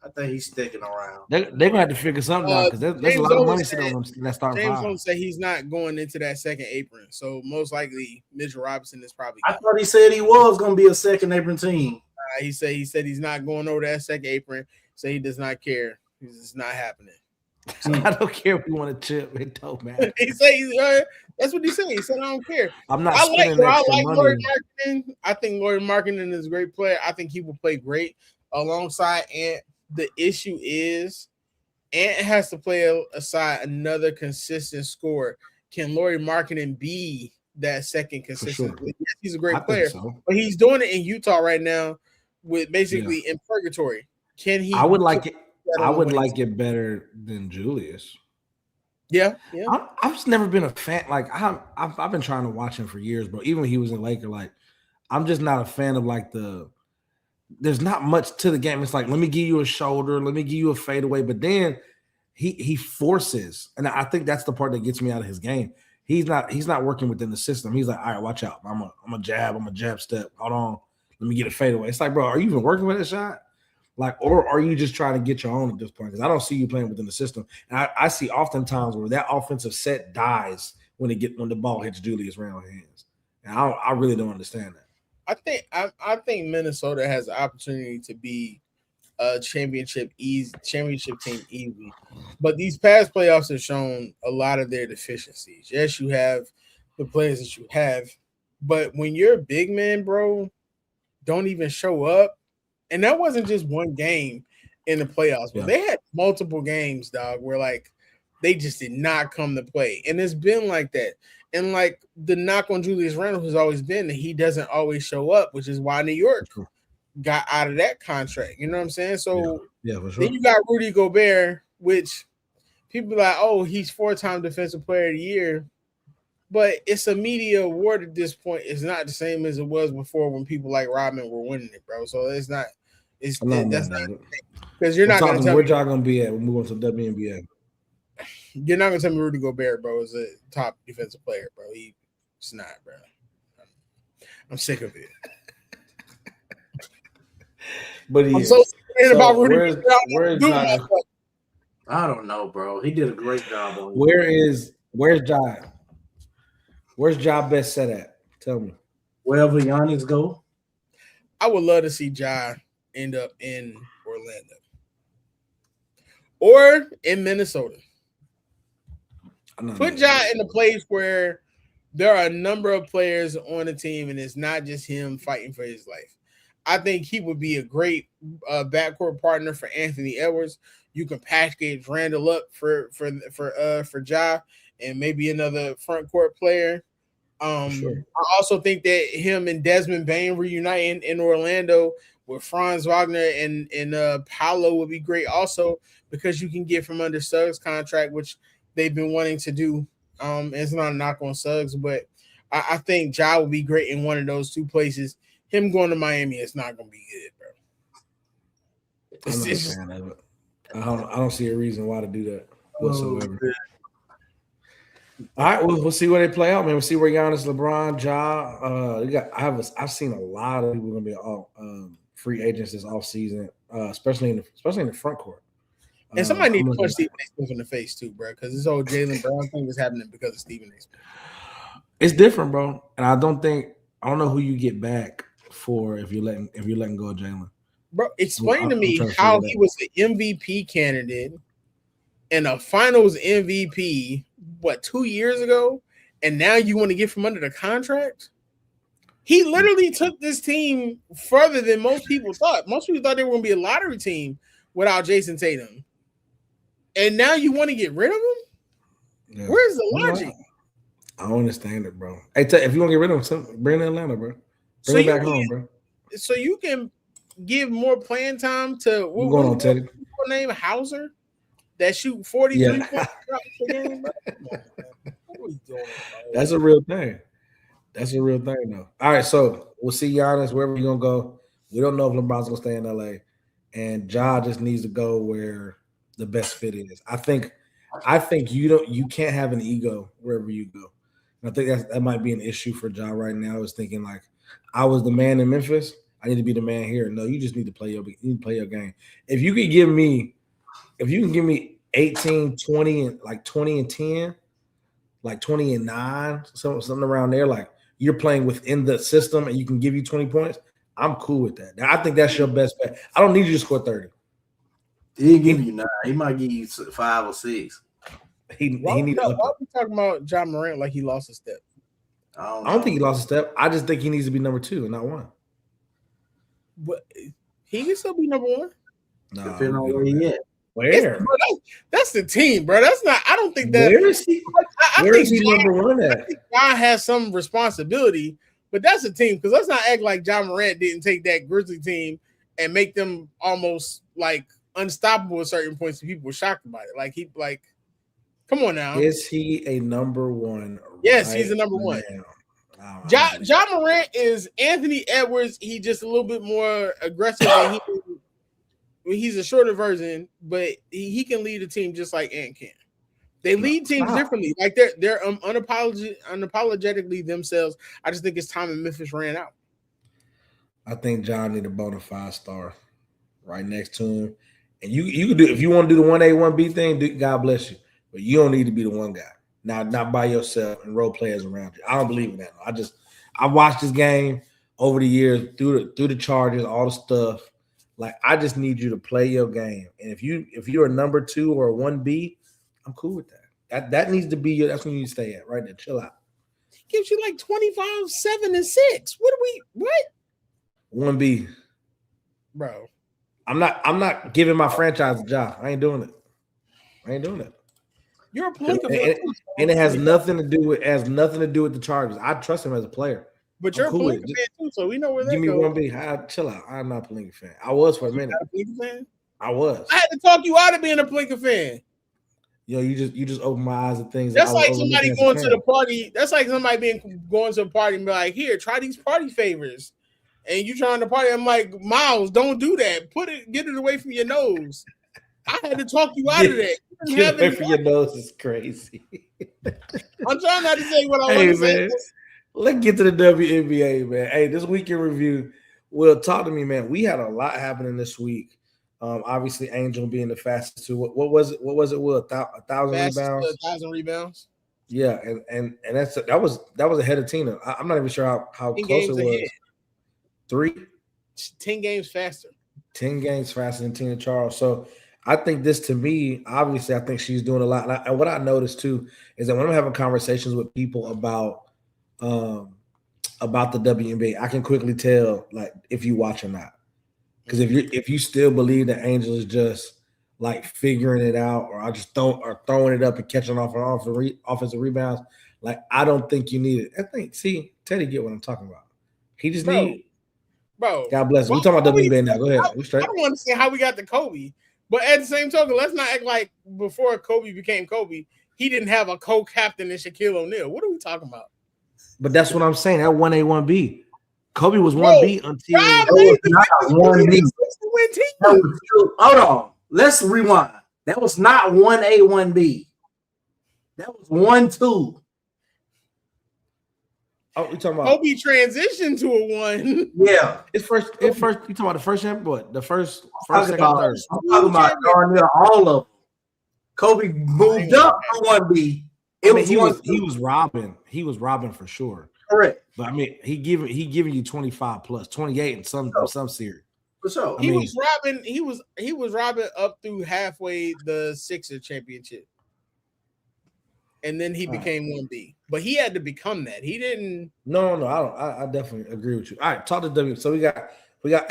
I think he's sticking around. They're gonna have to figure something out because there's a lot of money sitting on them that starting James five. Holmes said he's not going into that second apron, so most likely Mitchell Robinson is probably. I thought he said he was gonna be a second apron team. He said he's not going over that second apron. So he does not care. It's not happening. I don't care if you want to chip. It don't matter. He said that's what he said. He said I don't care. I'm not. I like money. Lauri Markkanen. I think Lauri Markkanen is a great player. I think he will play great alongside Ant. The issue is Ant has to play aside another consistent scorer. Can Lauri Markkanen be that second consistent? Sure. Yes, he's a great player, but he's doing it in Utah right now with basically in purgatory. Can he? I would like it. I would like it better than Julius. Yeah. I've just never been a fan. Like I've been trying to watch him for years, bro. Even when he was in Laker, like I'm just not a fan of like there's not much to the game. It's like, let me give you a shoulder, let me give you a fadeaway, but then he forces, and I think that's the part that gets me out of his game. He's not working within the system. He's like, all right, watch out. I'm a jab step. Hold on, let me get a fadeaway. It's like, bro, are you even working with that shot? Like, or are you just trying to get your own at this point? Because I don't see you playing within the system. And I see oftentimes where that offensive set dies when the ball hits Julius Randle's hands. And I really don't understand that. I think Minnesota has the opportunity to be a championship team easy. But these past playoffs have shown a lot of their deficiencies. Yes, you have the players that you have, but when you're a big man, bro, don't even show up. And that wasn't just one game in the playoffs, but they had multiple games, dog, where like they just did not come to play. And it's been like that. And like the knock on Julius Randle has always been that he doesn't always show up, which is why New York got out of that contract. You know what I'm saying? So for sure. Then you got Rudy Gobert, which people are like, oh, he's 4-time defensive player of the year. But it's a media award at this point. It's not the same as it was before when people like Rodman were winning it, bro. So it's not. That's not because you're not going to tell where me y'all going to be at. We'll move on to WNBA. You're not going to tell me Rudy Gobert, bro, is a top defensive player, bro. He's not, bro. I'm sick of it. But I'm so scared about Rudy Gobert. I don't know, bro. He did a great job on Where's Jaen? Where's Ja best set at? Tell me. Wherever Giannis go. I would love to see Ja end up in Orlando or in Minnesota. Put Ja in a place where there are a number of players on the team and it's not just him fighting for his life. I think he would be a great backcourt partner for Anthony Edwards. You can package Randle up for Ja and maybe another front court player. Sure. I also think that him and Desmond Bane reuniting in Orlando with Franz Wagner and Paolo would be great also because you can get from under Suggs' contract, which they've been wanting to do. It's not a knock on Suggs, but I think Ja would be great in one of those two places. Him going to Miami is not going to be good, bro. I don't see a reason why to do that whatsoever. All right, we'll see where they play out, man. We'll see where Giannis, LeBron, Ja. I've seen a lot of people going to be all free agents this offseason, especially in the front court. And somebody need to punch Stephen A. Smith in the face too, bro, because this whole Jaylen Brown thing is happening because of Stephen A. Smith. It's different, bro, and I don't know who you get back for if you're letting go of Jaylen. Bro, explain to me how he was an MVP candidate and a Finals MVP. 2 years ago, and now you want to get from under the contract? He literally took this team further than most people thought. Most people thought they were going to be a lottery team without Jason Tatum, and now you want to get rid of him? Yeah. Where's the logic? I don't understand it, bro. Hey, if you want to get rid of him, bring him to Atlanta, bro. Bring him back home, bro. So you can give more playing time to what's going on, Teddy? What's name Hauser? That shoot 43 points a game, bro. What are you doing, bro? That's a real thing. That's a real thing, though. All right, so we'll see Giannis wherever you're gonna go. We don't know if LeBron's gonna stay in LA, and Ja just needs to go where the best fit is. I think you can't have an ego wherever you go. I think that might be an issue for Ja right now. Is thinking like, I was the man in Memphis. I need to be the man here. No, you just need to play your game. If you can give me 18, 20, and like 20 and 10, like 20 and 9, something around there, like you're playing within the system and you can give you 20 points, I'm cool with that. I think that's your best bet. I don't need you to score 30. He'll give you 9. He might give you 5 or 6. Why are we talking about John Morant like he lost a step? I don't think he lost a step. I just think he needs to be number 2 and not 1. But he can still be number 1. No, depending on where he at. Where? That's the team, bro. That's not. I don't think that. Where is he? Where is he number 1 at? I think John has some responsibility, but that's a team. Because let's not act like John Morant didn't take that Grizzly team and make them almost like unstoppable at certain points. And people were shocked about it. Come on now. Is he a number 1? Yes, he's a number 1. John Morant is Anthony Edwards. He just a little bit more aggressive. And he's a shorter version, but he can lead a team just like Ant can. They lead teams differently. Like they're unapologetically themselves. I just think it's time in Memphis ran out. I think John need a bona fide star right next to him. And you could do, if you want to do the 1A, 1B thing, God bless you. But you don't need to be the one guy. Not by yourself and role players around you. I don't believe in that. I watched this game over the years through the charges, all the stuff. Like, I just need you to play your game. And if you're a number 2 or a 1B, I'm cool with that. That needs to be that's when you stay at right there. Chill out. He gives you like 25, 7, and 6. What? 1B. Bro. I'm not giving my franchise a job. I ain't doing it. You're a political and it has nothing to do with the Chargers. I trust him as a player. But you're cool a Palinka fan too, so we know where that goes. Give me 1B. Chill out. I'm not a Palinka fan. I was for a minute. You're not a Palinka fan? I was. I had to talk you out of being a Palinka fan. Yo, you just opened my eyes to things. That's like somebody going to the party. That's like somebody going to a party and be like, "Here, try these party favors." And you trying to party. I'm like, Miles, don't do that. Get it away from your nose. I had to talk you out of that. Get away from your nose is crazy. I'm trying not to say what I want to say. Let's get to the WNBA, man. Hey, this weekend review. Will, talk to me, man. We had a lot happening this week. Obviously, Angel being the fastest to what was it? Will 1,000 rebounds? 1,000 rebounds. Yeah, and that was ahead of Tina. I'm not even sure how close it was. Ahead. 10 games faster. 10 games faster than Tina Charles. So I think this, to me, obviously, I think she's doing a lot. And what I noticed too is that when I'm having conversations with people about the WNBA, I can quickly tell like if you watch or not. Because if you still believe that Angel is just like figuring it out, or throwing it up and catching off offensive rebounds, like I don't think you need it. I think Teddy get what I'm talking about. He just need. Bro, God bless him. We're talking about WNBA now. Go ahead. We straight. I don't want to say how we got to Kobe, but at the same token, let's not act like before Kobe became Kobe, he didn't have a co-captain in Shaquille O'Neal. What are we talking about? But that's what I'm saying. That 1A, 1B. Kobe was 1B until not 1B. Hold on. Let's rewind. That was not 1A, 1B. That was 1-2. Oh, you talking about Kobe transitioned to a 1? Yeah, it's first. You talking about the first champ? What the first, second, third? I'm talking about all of them. Kobe moved up to 1B. He was robbing. He was robbing for sure. Correct. But I mean, he giving you 25 plus 28 in some series. For sure. He was robbing up through halfway the Sixer championship. And then he became 1B. But he had to become that. He didn't. No. I definitely agree with you. All right, talk to W. So we got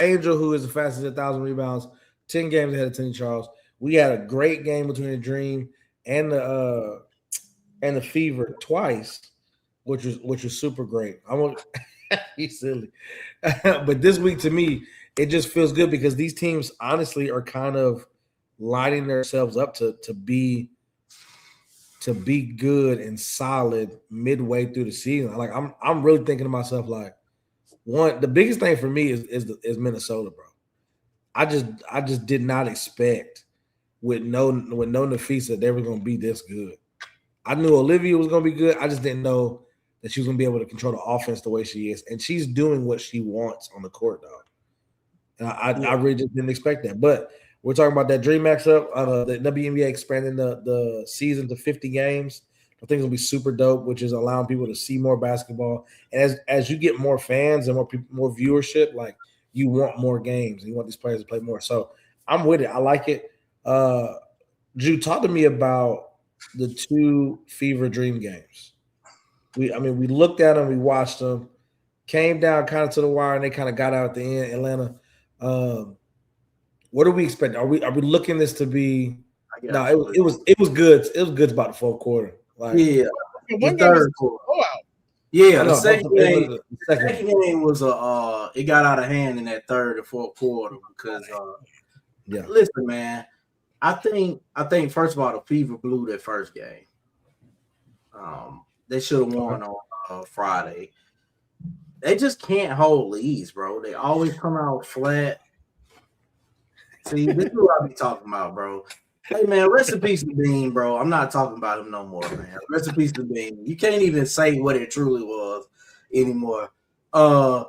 Angel, who is the fastest at 1,000 rebounds, 10 games ahead of Tina Charles. We had a great game between the Dream and the Fever twice, which was super great. I won't he's silly. But this week to me, it just feels good because these teams honestly are kind of lining themselves up to be good and solid midway through the season. Like I'm really thinking to myself, like, the biggest thing for me is Minnesota, bro. I just did not expect with no Nafisa they were gonna be this good. I knew Olivia was gonna be good. I just didn't know that she was going to be able to control the offense the way she is. And she's doing what she wants on the court, dog. And I really just didn't expect that. But we're talking about that dream matchup. The WNBA expanding the season to 50 games. I think it's going to be super dope, which is allowing people to see more basketball. And as you get more fans and more viewership, like you want more games and you want these players to play more. So I'm with it. I like it. Drew, talk to me about the 2 Fever Dream games. We looked at them, we watched them, came down kind of to the wire, and they kind of got out at the end. Atlanta. What do we expect? Are we looking this to be? No, it was good. It was good about the fourth quarter. Like, the third quarter. Yeah, the second game was it got out of hand in that third and fourth quarter because listen, man, I think first of all the Fever blew their first game. They should have won on Friday. They just can't hold leads, bro. They always come out flat. See, this is what I be talking about, bro. Hey, man, rest in peace to Bean, bro. I'm not talking about him no more, man. Rest in peace to Bean. You can't even say what it truly was anymore. I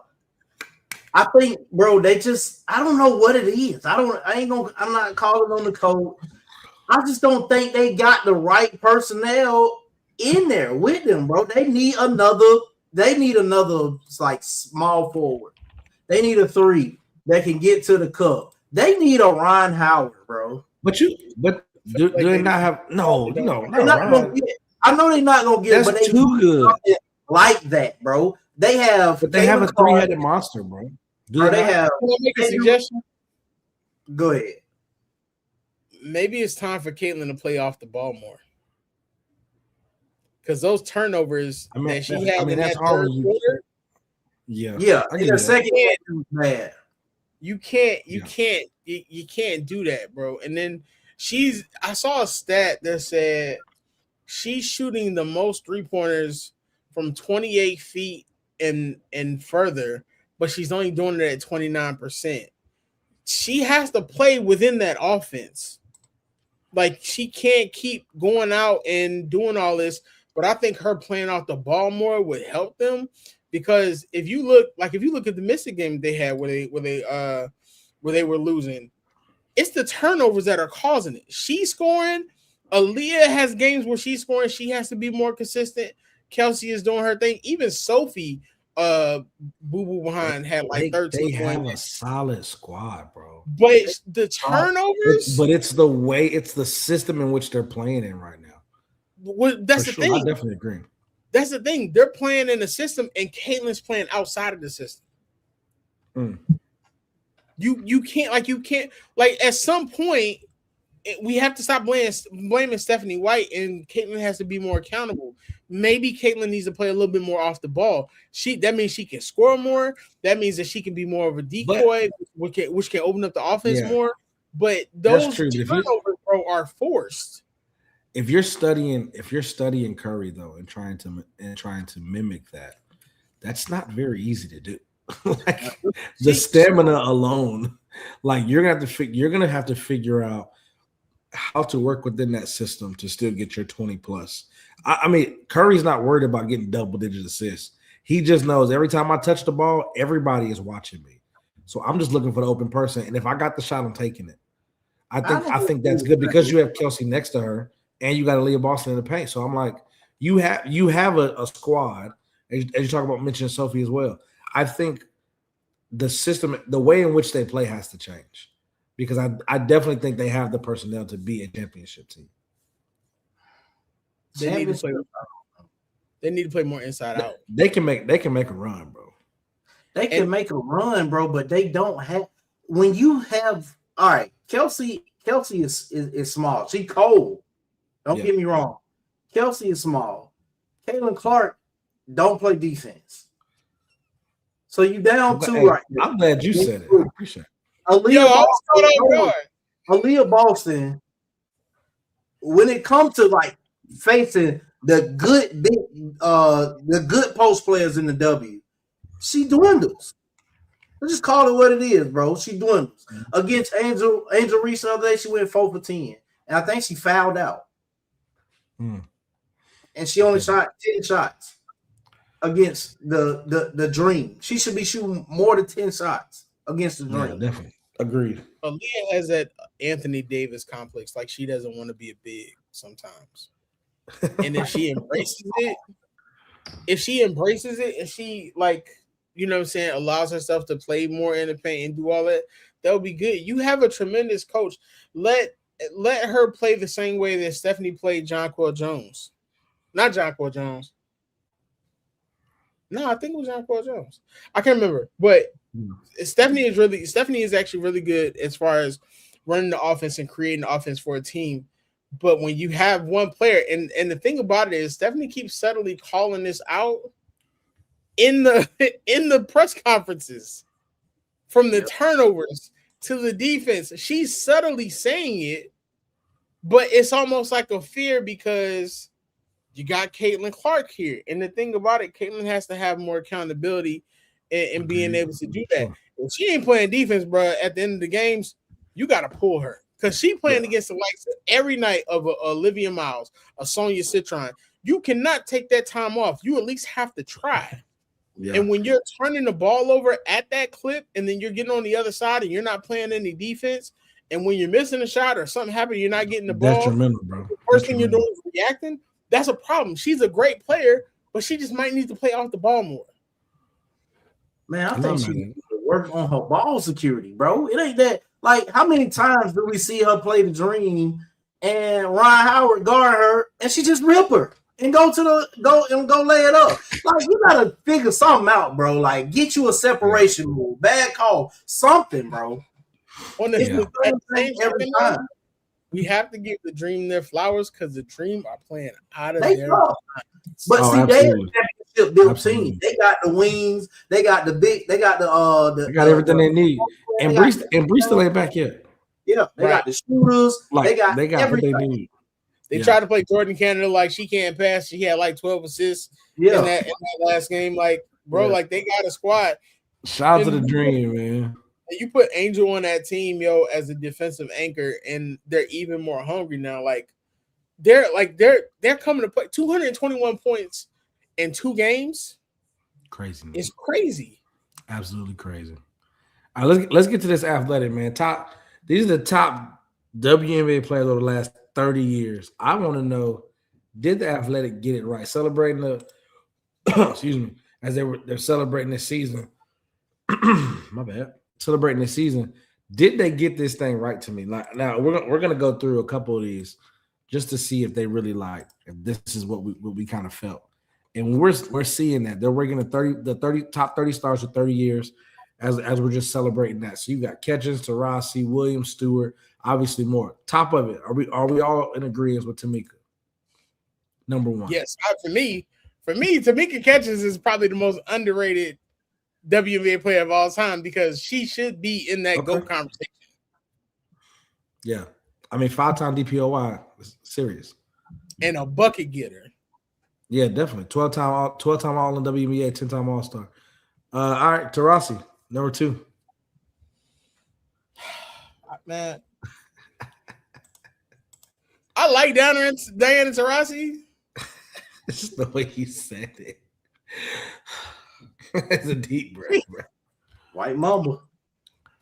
think, bro, I don't know what it is. I'm not calling on the coach. I just don't think they got the right personnel in there with them, bro. They need another like small forward. They need a 3 that can get to the cup. They need a Ron Howard, bro. But do they not have no? I know they're not gonna get. That's but they too good. Like that, bro. They have a 3-headed monster, bro. Can I make a suggestion? Go ahead. Maybe it's time for Caitlin to play off the ball more. Because those turnovers that she had in that third quarter. Yeah. In the second half, it was bad. You can't do that, bro. And then I saw a stat that said she's shooting the most 3-pointers from 28 feet and further, but she's only doing it at 29%. She has to play within that offense. Like, she can't keep going out and doing all this, but I think her playing off the ball more would help them. Because if you look at the Mystic game they had where they were losing, it's the turnovers that are causing it. She's scoring. Aaliyah has games where she's scoring. She has to be more consistent. Kelsey is doing her thing. Even Sophie, Boo Boo behind had like 13 points. They have a solid squad, bro. But the turnovers. But it's the system in which they're playing in right now. Well, that's the thing. I definitely agree. That's the thing. They're playing in the system, and Caitlin's playing outside of the system. You can't at some point we have to stop blaming Stephanie White, and Caitlin has to be more accountable. Maybe Caitlin needs to play a little bit more off the ball. That means she can score more. That means that she can be more of a decoy, which can open up the offense more. But those turnovers, bro, are forced. If you're studying Curry though and trying to mimic that, that's not very easy to do. Like the stamina alone, like you're gonna have to figure out how to work within that system to still get your 20 plus. I mean, Curry's not worried about getting double-digit assists. He just knows every time I touch the ball, everybody is watching me. So I'm just looking for the open person, and if I got the shot, I'm taking it. I think that's good because you have Kelsey next to her, and you got Aaliyah Boston in the paint. So I'm like, you have a squad, as you talk about mentioning Sophie as well. I think the system, the way in which they play has to change because I definitely think they have the personnel to be a championship team. They need to play more inside out. They can make a run, bro. They can make a run, bro, but they don't have when you have all right, Kelsey is small. She cold. Don't get me wrong. Kelsey is small. Caitlin Clark don't play defense. So you down two right now. I'm glad you said it. I appreciate it. Aaliyah Boston, when it comes to like facing the good post players in the W, she dwindles. Let's just call it what it is, bro. She dwindles. Against Angel Reese the other day, she went 4 for 10. And I think she fouled out. And she only shot 10 shots. against the Dream. She should be shooting more than 10 shots against the Dream. Yeah, definitely. Agreed. Aaliyah has that Anthony Davis complex, like she doesn't want to be a big sometimes. And if she embraces it, and she like, you know what I'm saying, allows herself to play more in the paint and do all that, that'll be good. You have a tremendous coach. Let her play the same way that Stephanie played Jonquel Jones. Not Jonquel Jones. No, I think it was Jonquel Jones. I can't remember. But Stephanie is actually really good as far as running the offense and creating the offense for a team. But when you have one player, and the thing about it is Stephanie keeps subtly calling this out in the press conferences, from the turnovers to the defense. She's subtly saying it, but it's almost like a fear because you got Caitlin Clark here. And the thing about it, Caitlin has to have more accountability in being able to do that. If she ain't playing defense, bro, at the end of the games, you got to pull her. Because she playing against the likes of every night of a Olivia Miles, a Sonia Citron. You cannot take that time off. You at least have to try. Yeah. And when you're turning the ball over at that clip, and then you're getting on the other side and you're not playing any defense, and when you're missing a shot or something happened, you're not getting the ball. Detrimental, bro. The first thing you're doing is reacting. That's a problem. She's a great player, but she just might need to play off the ball more. Man, I think she needs to work on her ball security, bro. It ain't that. Like, how many times do we see her play the Dream and Ron Howard guard her and she just rip her and go lay it up? Like, you gotta figure something out, bro. Like, get you a separation rule, bad call, something, bro. On the same every time. We have to give the Dream their flowers because the Dream are playing out of their mind. But see, they have a championship built team. They got the wings, they got the they got everything they need. And Bree still ain't back yet. Yeah, they got the shooters. Like, they got everything what they need. They tried to play Jordan Canada like she can't pass. She had like 12 assists in that last game. Like, bro, like they got a squad. Shout out to the Dream, man. You put Angel on that team, as a defensive anchor, and they're even more hungry now. Like they're coming to play 221 points in 2 games. Crazy, man. It's crazy. Absolutely crazy. All right, let's get to this athletic, man. These are the top WNBA players over the last 30 years. I want to know, did the athletic get it right? Celebrating the excuse me, as they're celebrating this season. My bad. Celebrating this season. Did they get this thing right to me? Like, now we're gonna go through a couple of these just to see if they really if this is what we kind of felt. And we're seeing that they're working the top 30 stars for 30 years as we're just celebrating that. So you got Catchings, Taurasi, Williams, Stewart, obviously more. Top of it, are we all in agreement with Tamika? Number one. Yes, for me, Tamika Catchings is probably the most underrated WNBA player of all time because she should be in that GOAT conversation. Yeah. I mean, 5-time DPOY is serious. And a bucket getter. Yeah, definitely. 12-time all in WNBA, 10-time All-Star. All right, Taurasi, number 2. Man. I like Diana Taurasi. It's just the way you said it. It's a deep breath, bro. White Mamba.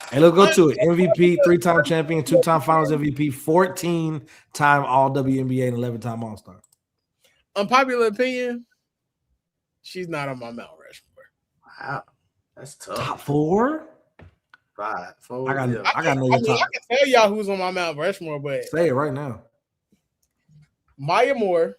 Hey, let's go to it. MVP, 3-time champion, 2-time Finals MVP, 14-time All WNBA, and 11-time All Star. Unpopular opinion: she's not on my Mount Rushmore. Wow, that's tough. Top 4? 5, 4. I got no top. I can tell y'all who's on my Mount Rushmore, but say it right now. Maya Moore,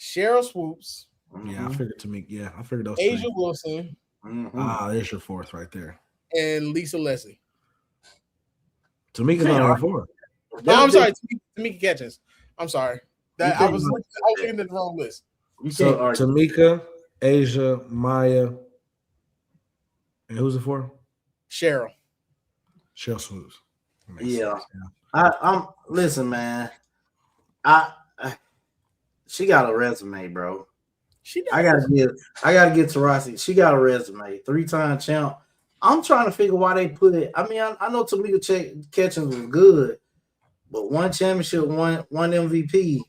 Cheryl Swoops. Yeah, I figured Tamika. Yeah, I figured those. Asia Wilson. There's your 4th right there. And Lisa Leslie. Tamika's not on 4. No, I'm sorry, Tamika Catchings. I'm sorry. I was looking at the wrong list. So Tamika, Asia, Maya, and who's the 4? Cheryl Swoops. Yeah. I'm listen, man. She got a resume, bro. I gotta give Taurasi. She got a resume. 3-time champ. I'm trying to figure why they put it. I mean, I know Tamika Catchings was good, but 1 championship, one MVP,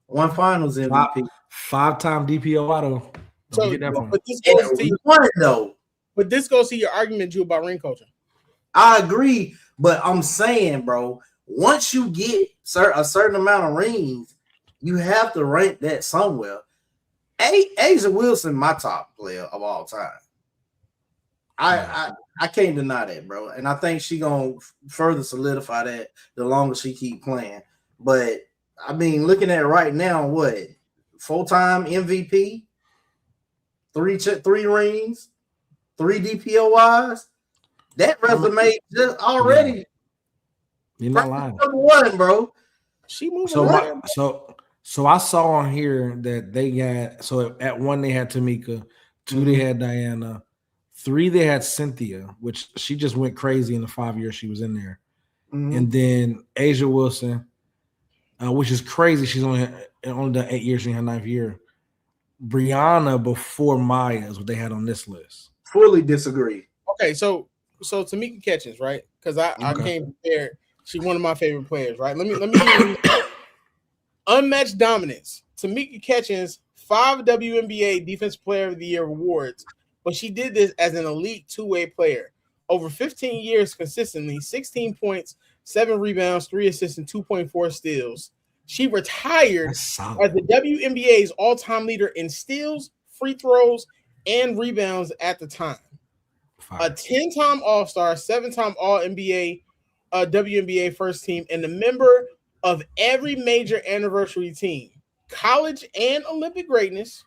1 Finals MVP, 5-time DPOI though. Don't get that from. But this goes to though. goes to your argument, Drew, about ring culture. I agree, but I'm saying, bro, once you get a certain amount of rings, you have to rank that somewhere. A'ja Wilson, my top player of all time. I can't deny that, bro, and I think she gonna further solidify that the longer she keep playing. But I mean, looking at it right now, what 4-time MVP, 3 rings, 3 DPOYs. That resume just already. You're not lying. Number 1, bro. She moving so I saw on here that they got, so at 1 they had Tamika, 2 they had Diana, 3 they had Cynthia, which she just went crazy in the 5 years she was in there, and then A'ja Wilson, which is crazy. She's only done 8 years in her 9th year. Brianna before Maya is what they had on this list. Fully disagree. Okay, so Tamika Catchings, right? Because I came prepared. She's one of my favorite players, right? Let me unmatched dominance. Tamika Catchings, 5 WNBA Defensive Player of the Year awards, but she did this as an elite two-way player. Over 15 years consistently, 16 points, 7 rebounds, 3 assists, and 2.4 steals. She retired as the WNBA's all-time leader in steals, free throws, and rebounds at the time. A 10-time All-Star, 7-time All-NBA, WNBA first team, and a member of every major anniversary team, college and Olympic greatness.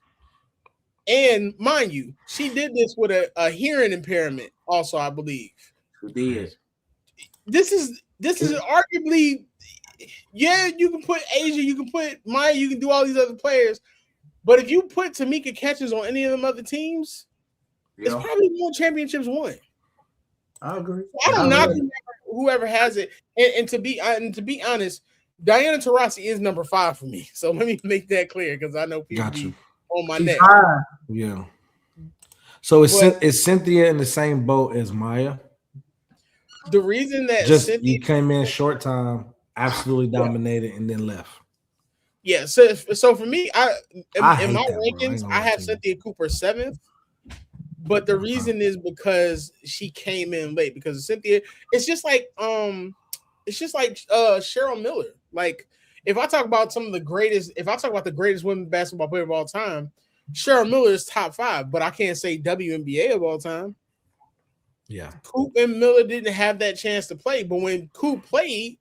And mind you, she did this with a hearing impairment also, I believe. She did. This is arguably, yeah, you can put A'ja, you can put Maya, you can do all these other players, but if you put Tamika Catchings on any of them other teams, it's probably more championships won. I agree. I don't know whoever has it. And to be honest, Diana Taurasi is number 5 for me. So let me make that clear because I know people be on my neck. Yeah. So is Cynthia in the same boat as Maya? The reason that you came in short time, absolutely dominated, and then left. Yeah. So for me, in my rankings, I have Cynthia Cooper 7th. But the reason is because she came in late. Because Cynthia, it's just like Cheryl Miller. Like if I talk about the greatest women basketball player of all time, Cheryl Miller is top 5. But I can't say WNBA of all time. Yeah, Coop and Miller didn't have that chance to play. But when Coop played,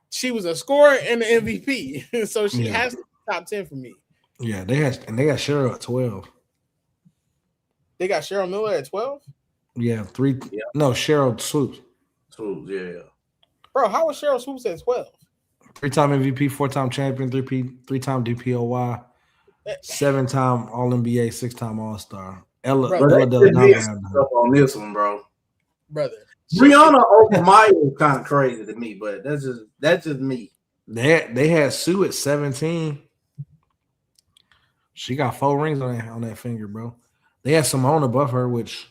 she was a scorer and an MVP. So she has to be top 10 for me. Yeah, they got Cheryl at 12. They got Cheryl Miller at 12? Yeah, 3. Yeah. No, Cheryl Swoops. Swoops, yeah. Bro, how was Cheryl Swoops at 12? 3-time MVP, 4-time champion, 3-time DPOY, 7-time All-NBA, 6-time All-Star. Ella on this one, bro. Brother. Brianna over Maya is kind of crazy to me, but that's just me. They had Sue at 17. She got 4 rings on that finger, bro. They had Simone above her, which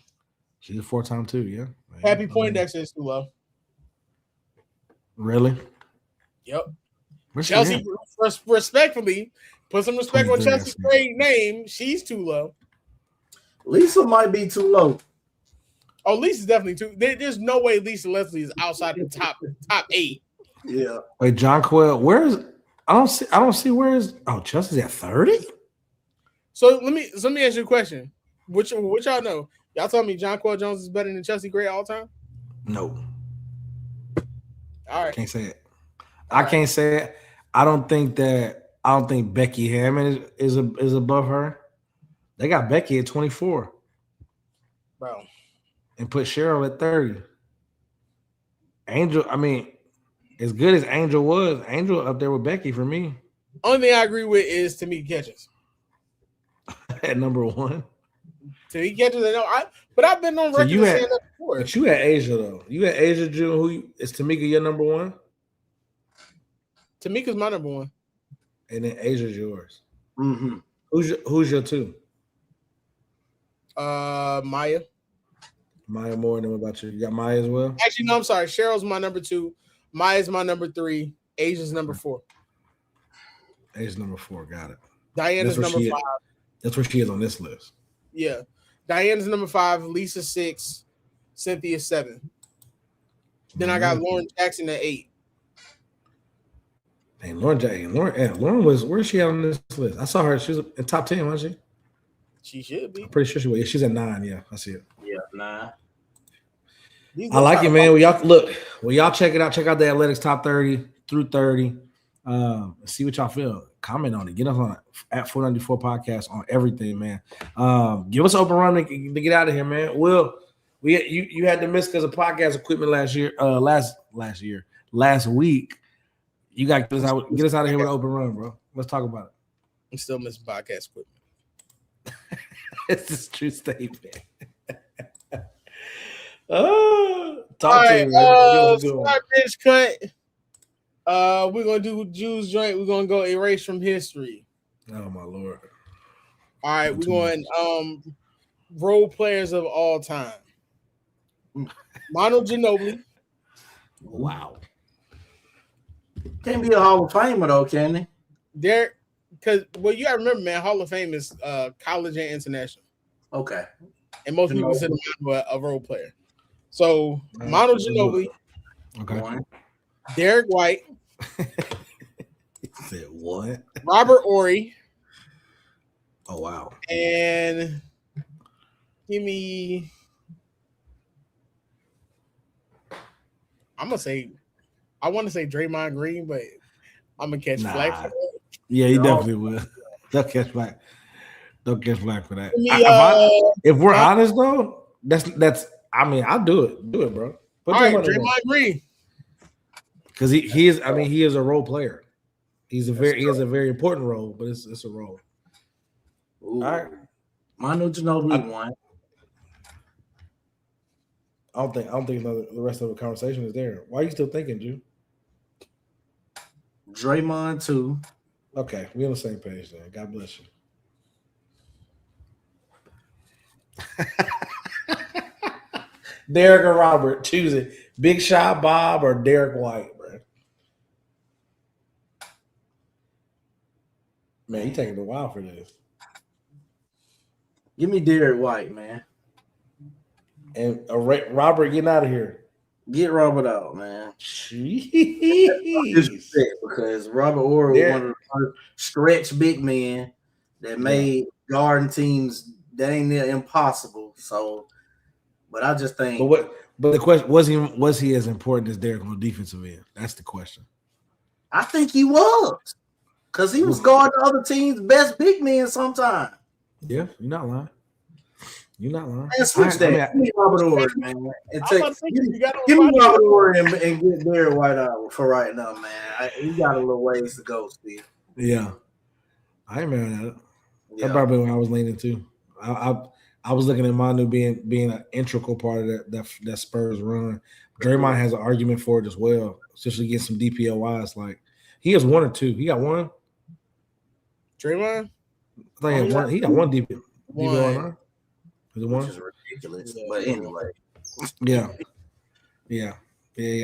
she's a 4-time too, yeah. Happy Poindexter is too low. Really? Yep. Chelsea, respectfully, put some respect on Chelsea's great name. She's too low. Lisa might be too low. Oh, Lisa's definitely too. There's no way Lisa Leslie is outside the top 8. Yeah. Wait, John Quill, where's? I don't see where is. Oh, Chelsea's at 30. So let me ask you a question. Which y'all know? Y'all tell me Jonquel Jones is better than Chelsea Gray all time? No. All right. Can't say it. I can't say it. I don't think Becky Hammond is above her. They got Becky at 24. Bro. And put Cheryl at 30. Angel, I mean, as good as Angel was, Angel up there with Becky for me. Only thing I agree with is Tamika Catchings. At number 1. Tamika Catchings, but I've been on record saying that before. But you had A'ja though. You had A'ja, June. Is Tamika your number 1? Tamika's my number 1. And then A'ja's yours. Mm-hmm. Who's your 2? Maya. Maya more than what about you? You got Maya as well? Actually, no, I'm sorry. Cheryl's my number 2. Maya's my number 3. A'ja's number 4. A'ja's number 4. Got it. Diana's number 5. That's where she is on this list. Yeah. Diana's number 5, Lisa 6, Cynthia 7. Then I got Lauren Jackson at 8. Hey, Lauren was where's she at on this list? I saw her. She was in top 10, wasn't she? She should be. I'm pretty sure she was. Yeah, she's at 9. Yeah, I see it. Yeah, 9. I like it, man. When y'all check it out. Check out the Athletics top 30 through 30. See what y'all feel. Comment on it. Get us on at 494 podcast on everything, man. Give us an open run to get out of here, man. You had to miss because of podcast equipment last week. You got to get us out of here with an open run, bro. Let's talk about it. I'm still missing podcast equipment. It's a true statement. Talk to me. Bench cut. We're gonna do Juice joint. We're gonna go erase from history. Oh my lord! All right, we're going role players of all time. Manu Ginobili. Wow. Can't be a Hall of Famer though, can he? Because you gotta remember, man, Hall of Fame is college and international. Okay. And most people consider Manu a role player. So Manu Ginobili. Okay. Derek White. Said what? Robert Horry. Oh wow. And give me. I want to say Draymond Green, but I'm gonna catch flack for that. Yeah, he definitely will. Don't catch flack. Don't catch flack for that. If we're honest though, that's. I mean, I'll do it. Do it, bro. All right, Draymond Green. Because he is. I mean, he is a role player. He has a very important role, but it's a role. Ooh. All right. Manu Ginobili won. I don't think the rest of the conversation is there. Why are you still thinking, Drew? Draymond 2. Okay, we on the same page then. God bless you. Derek or Robert, choose it. Big Shot Bob or Derek White, bro. Man, you taking a while for this. Give me Derek White, man. And Robert getting out of here. Get Robert out, man. Jeez. Because Robert Horry was one of the first stretch big men that made guarding teams dang near impossible. So, but I just think. But the question was he as important as Derek on defensive end? That's the question. I think he was, because he was guarding other teams' best big men sometimes. Yeah, you're not lying. You're not lying. Man, switch that. Give me Robert Horry, man. Give me Robert Horry and get Derek White out for right now, man. We got a little ways to go, Steve. Yeah. I ain't mad at it. Yeah. That's probably what I was leaning to. I was looking at Manu being an integral part of that Spurs run. Draymond has an argument for it as well, especially getting some DPOIs. Like he has 1 or 2. He got 1. Draymond? I think he got 1 DPOI. Is it 1? Which is ridiculous. But anyway. Yeah.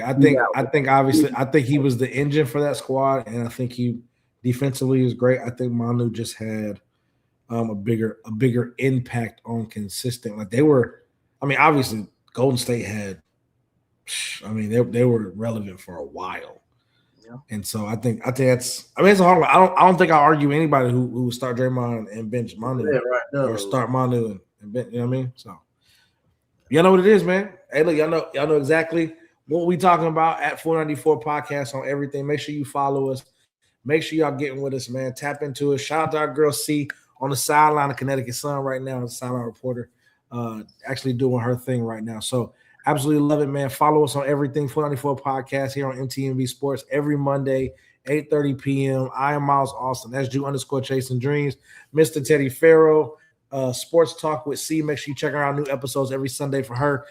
I think obviously he was the engine for that squad, and I think he defensively was great. I think Manu just had a bigger impact on consistent. Like they were, I mean, obviously Golden State had, I mean, they were relevant for a while. Yeah. And so I think that's, I mean, it's a hard one. I don't think I'll argue anybody who would start Draymond and bench Manu or start Manu and bench, you know what I mean? So y'all know what it is, man. Hey, look, y'all know exactly what we talking about at 494 podcast on everything. Make sure you follow us. Make sure y'all getting with us, man. Tap into it. Shout out to our girl C on the sideline of Connecticut Sun right now, the sideline reporter, actually doing her thing right now. So absolutely love it, man. Follow us on everything 494 podcast here on MTMV Sports every Monday, 8:30 p.m. I am Miles Austin. That's Drew_Chasing Dreams. Mr. Teddy Farrow, Sports Talk with C. Make sure you check out our new episodes every Sunday for her.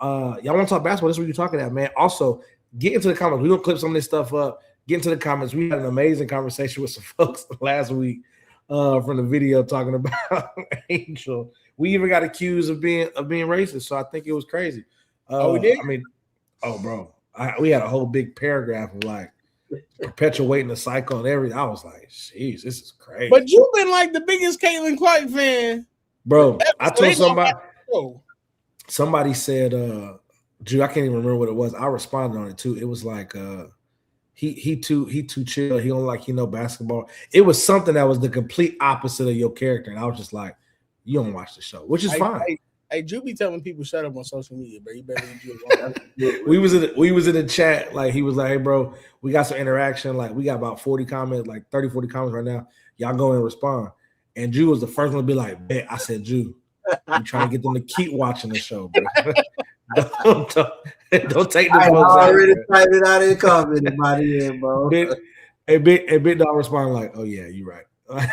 Y'all want to talk basketball? This is what you're talking about, man. Also, get into the comments. We're going to clip some of this stuff up. Get into the comments. We had an amazing conversation with some folks last week from the video talking about Angel. We even got accused of being racist, so I think it was crazy. We did? I mean, bro. We had a whole big paragraph of like, perpetuating the cycle and everything. I was like, jeez, this is crazy. But you've been like the biggest Caitlin Clark fan. Bro, I told Oh. somebody said, Drew, I can't even remember what it was. I responded on it too. It was like he too chill. He don't like basketball. It was something that was the complete opposite of your character. And I was just like, you don't watch the show, which is fine. Hey, Drew be telling people shut up on social media, bro. You better we was in the chat. Like he was like, hey, bro, we got some interaction. Like we got about 40 comments, like 30, 40 comments right now. Y'all go and respond. And Drew was the first one to be like, bet. I said, Drew, I'm trying to get them to keep watching the show, bro. don't take the I votes already typed it out in comment about it, bro. Big dog responded like, oh yeah, you're right. I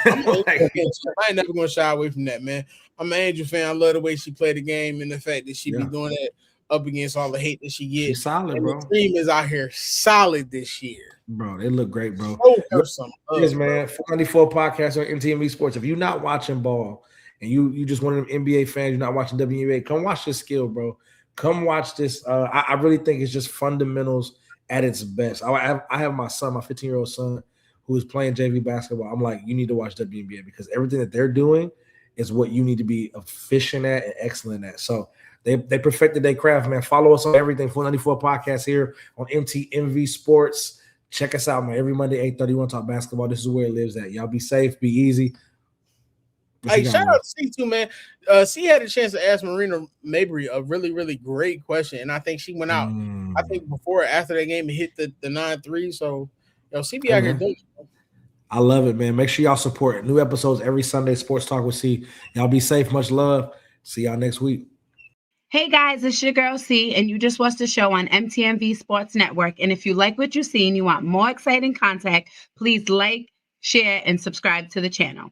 ain't never gonna shy away from that, man. I'm an Angel fan. I love the way she played the game and the fact that she be doing that up against all the hate that she gets. She's solid, bro. The team is out here solid this year. Bro, they look great, bro. Yes, man. 494 podcast on MTMV Sports. If you're not watching ball and you just one of them NBA fans, you're not watching WNBA, come watch this skill, bro. Come watch this. I really think it's just fundamentals at its best. I have my son, my 15-year-old son, who is playing JV basketball. I'm like, you need to watch WNBA because everything that they're doing is what you need to be efficient at and excellent at. So they perfected their craft, man. Follow us on everything. 494 podcast here on MTMV Sports. Check us out, man. Every Monday, 8:31, talk basketball. This is where it lives at. Y'all be safe, be easy. Hey, shout out to C too, man. C had a chance to ask Marina Mabry a really, really great question, and I think she went out. I think before or after that game, it hit the 9-3. So, C be out here doing it. I love it, man. Make sure y'all support it. New episodes every Sunday. Sports Talk with C. Y'all be safe. Much love. See y'all next week. Hey guys, it's your girl C, and you just watched the show on MTMV Sports Network. And if you like what you see and you want more exciting content, please like, share, and subscribe to the channel.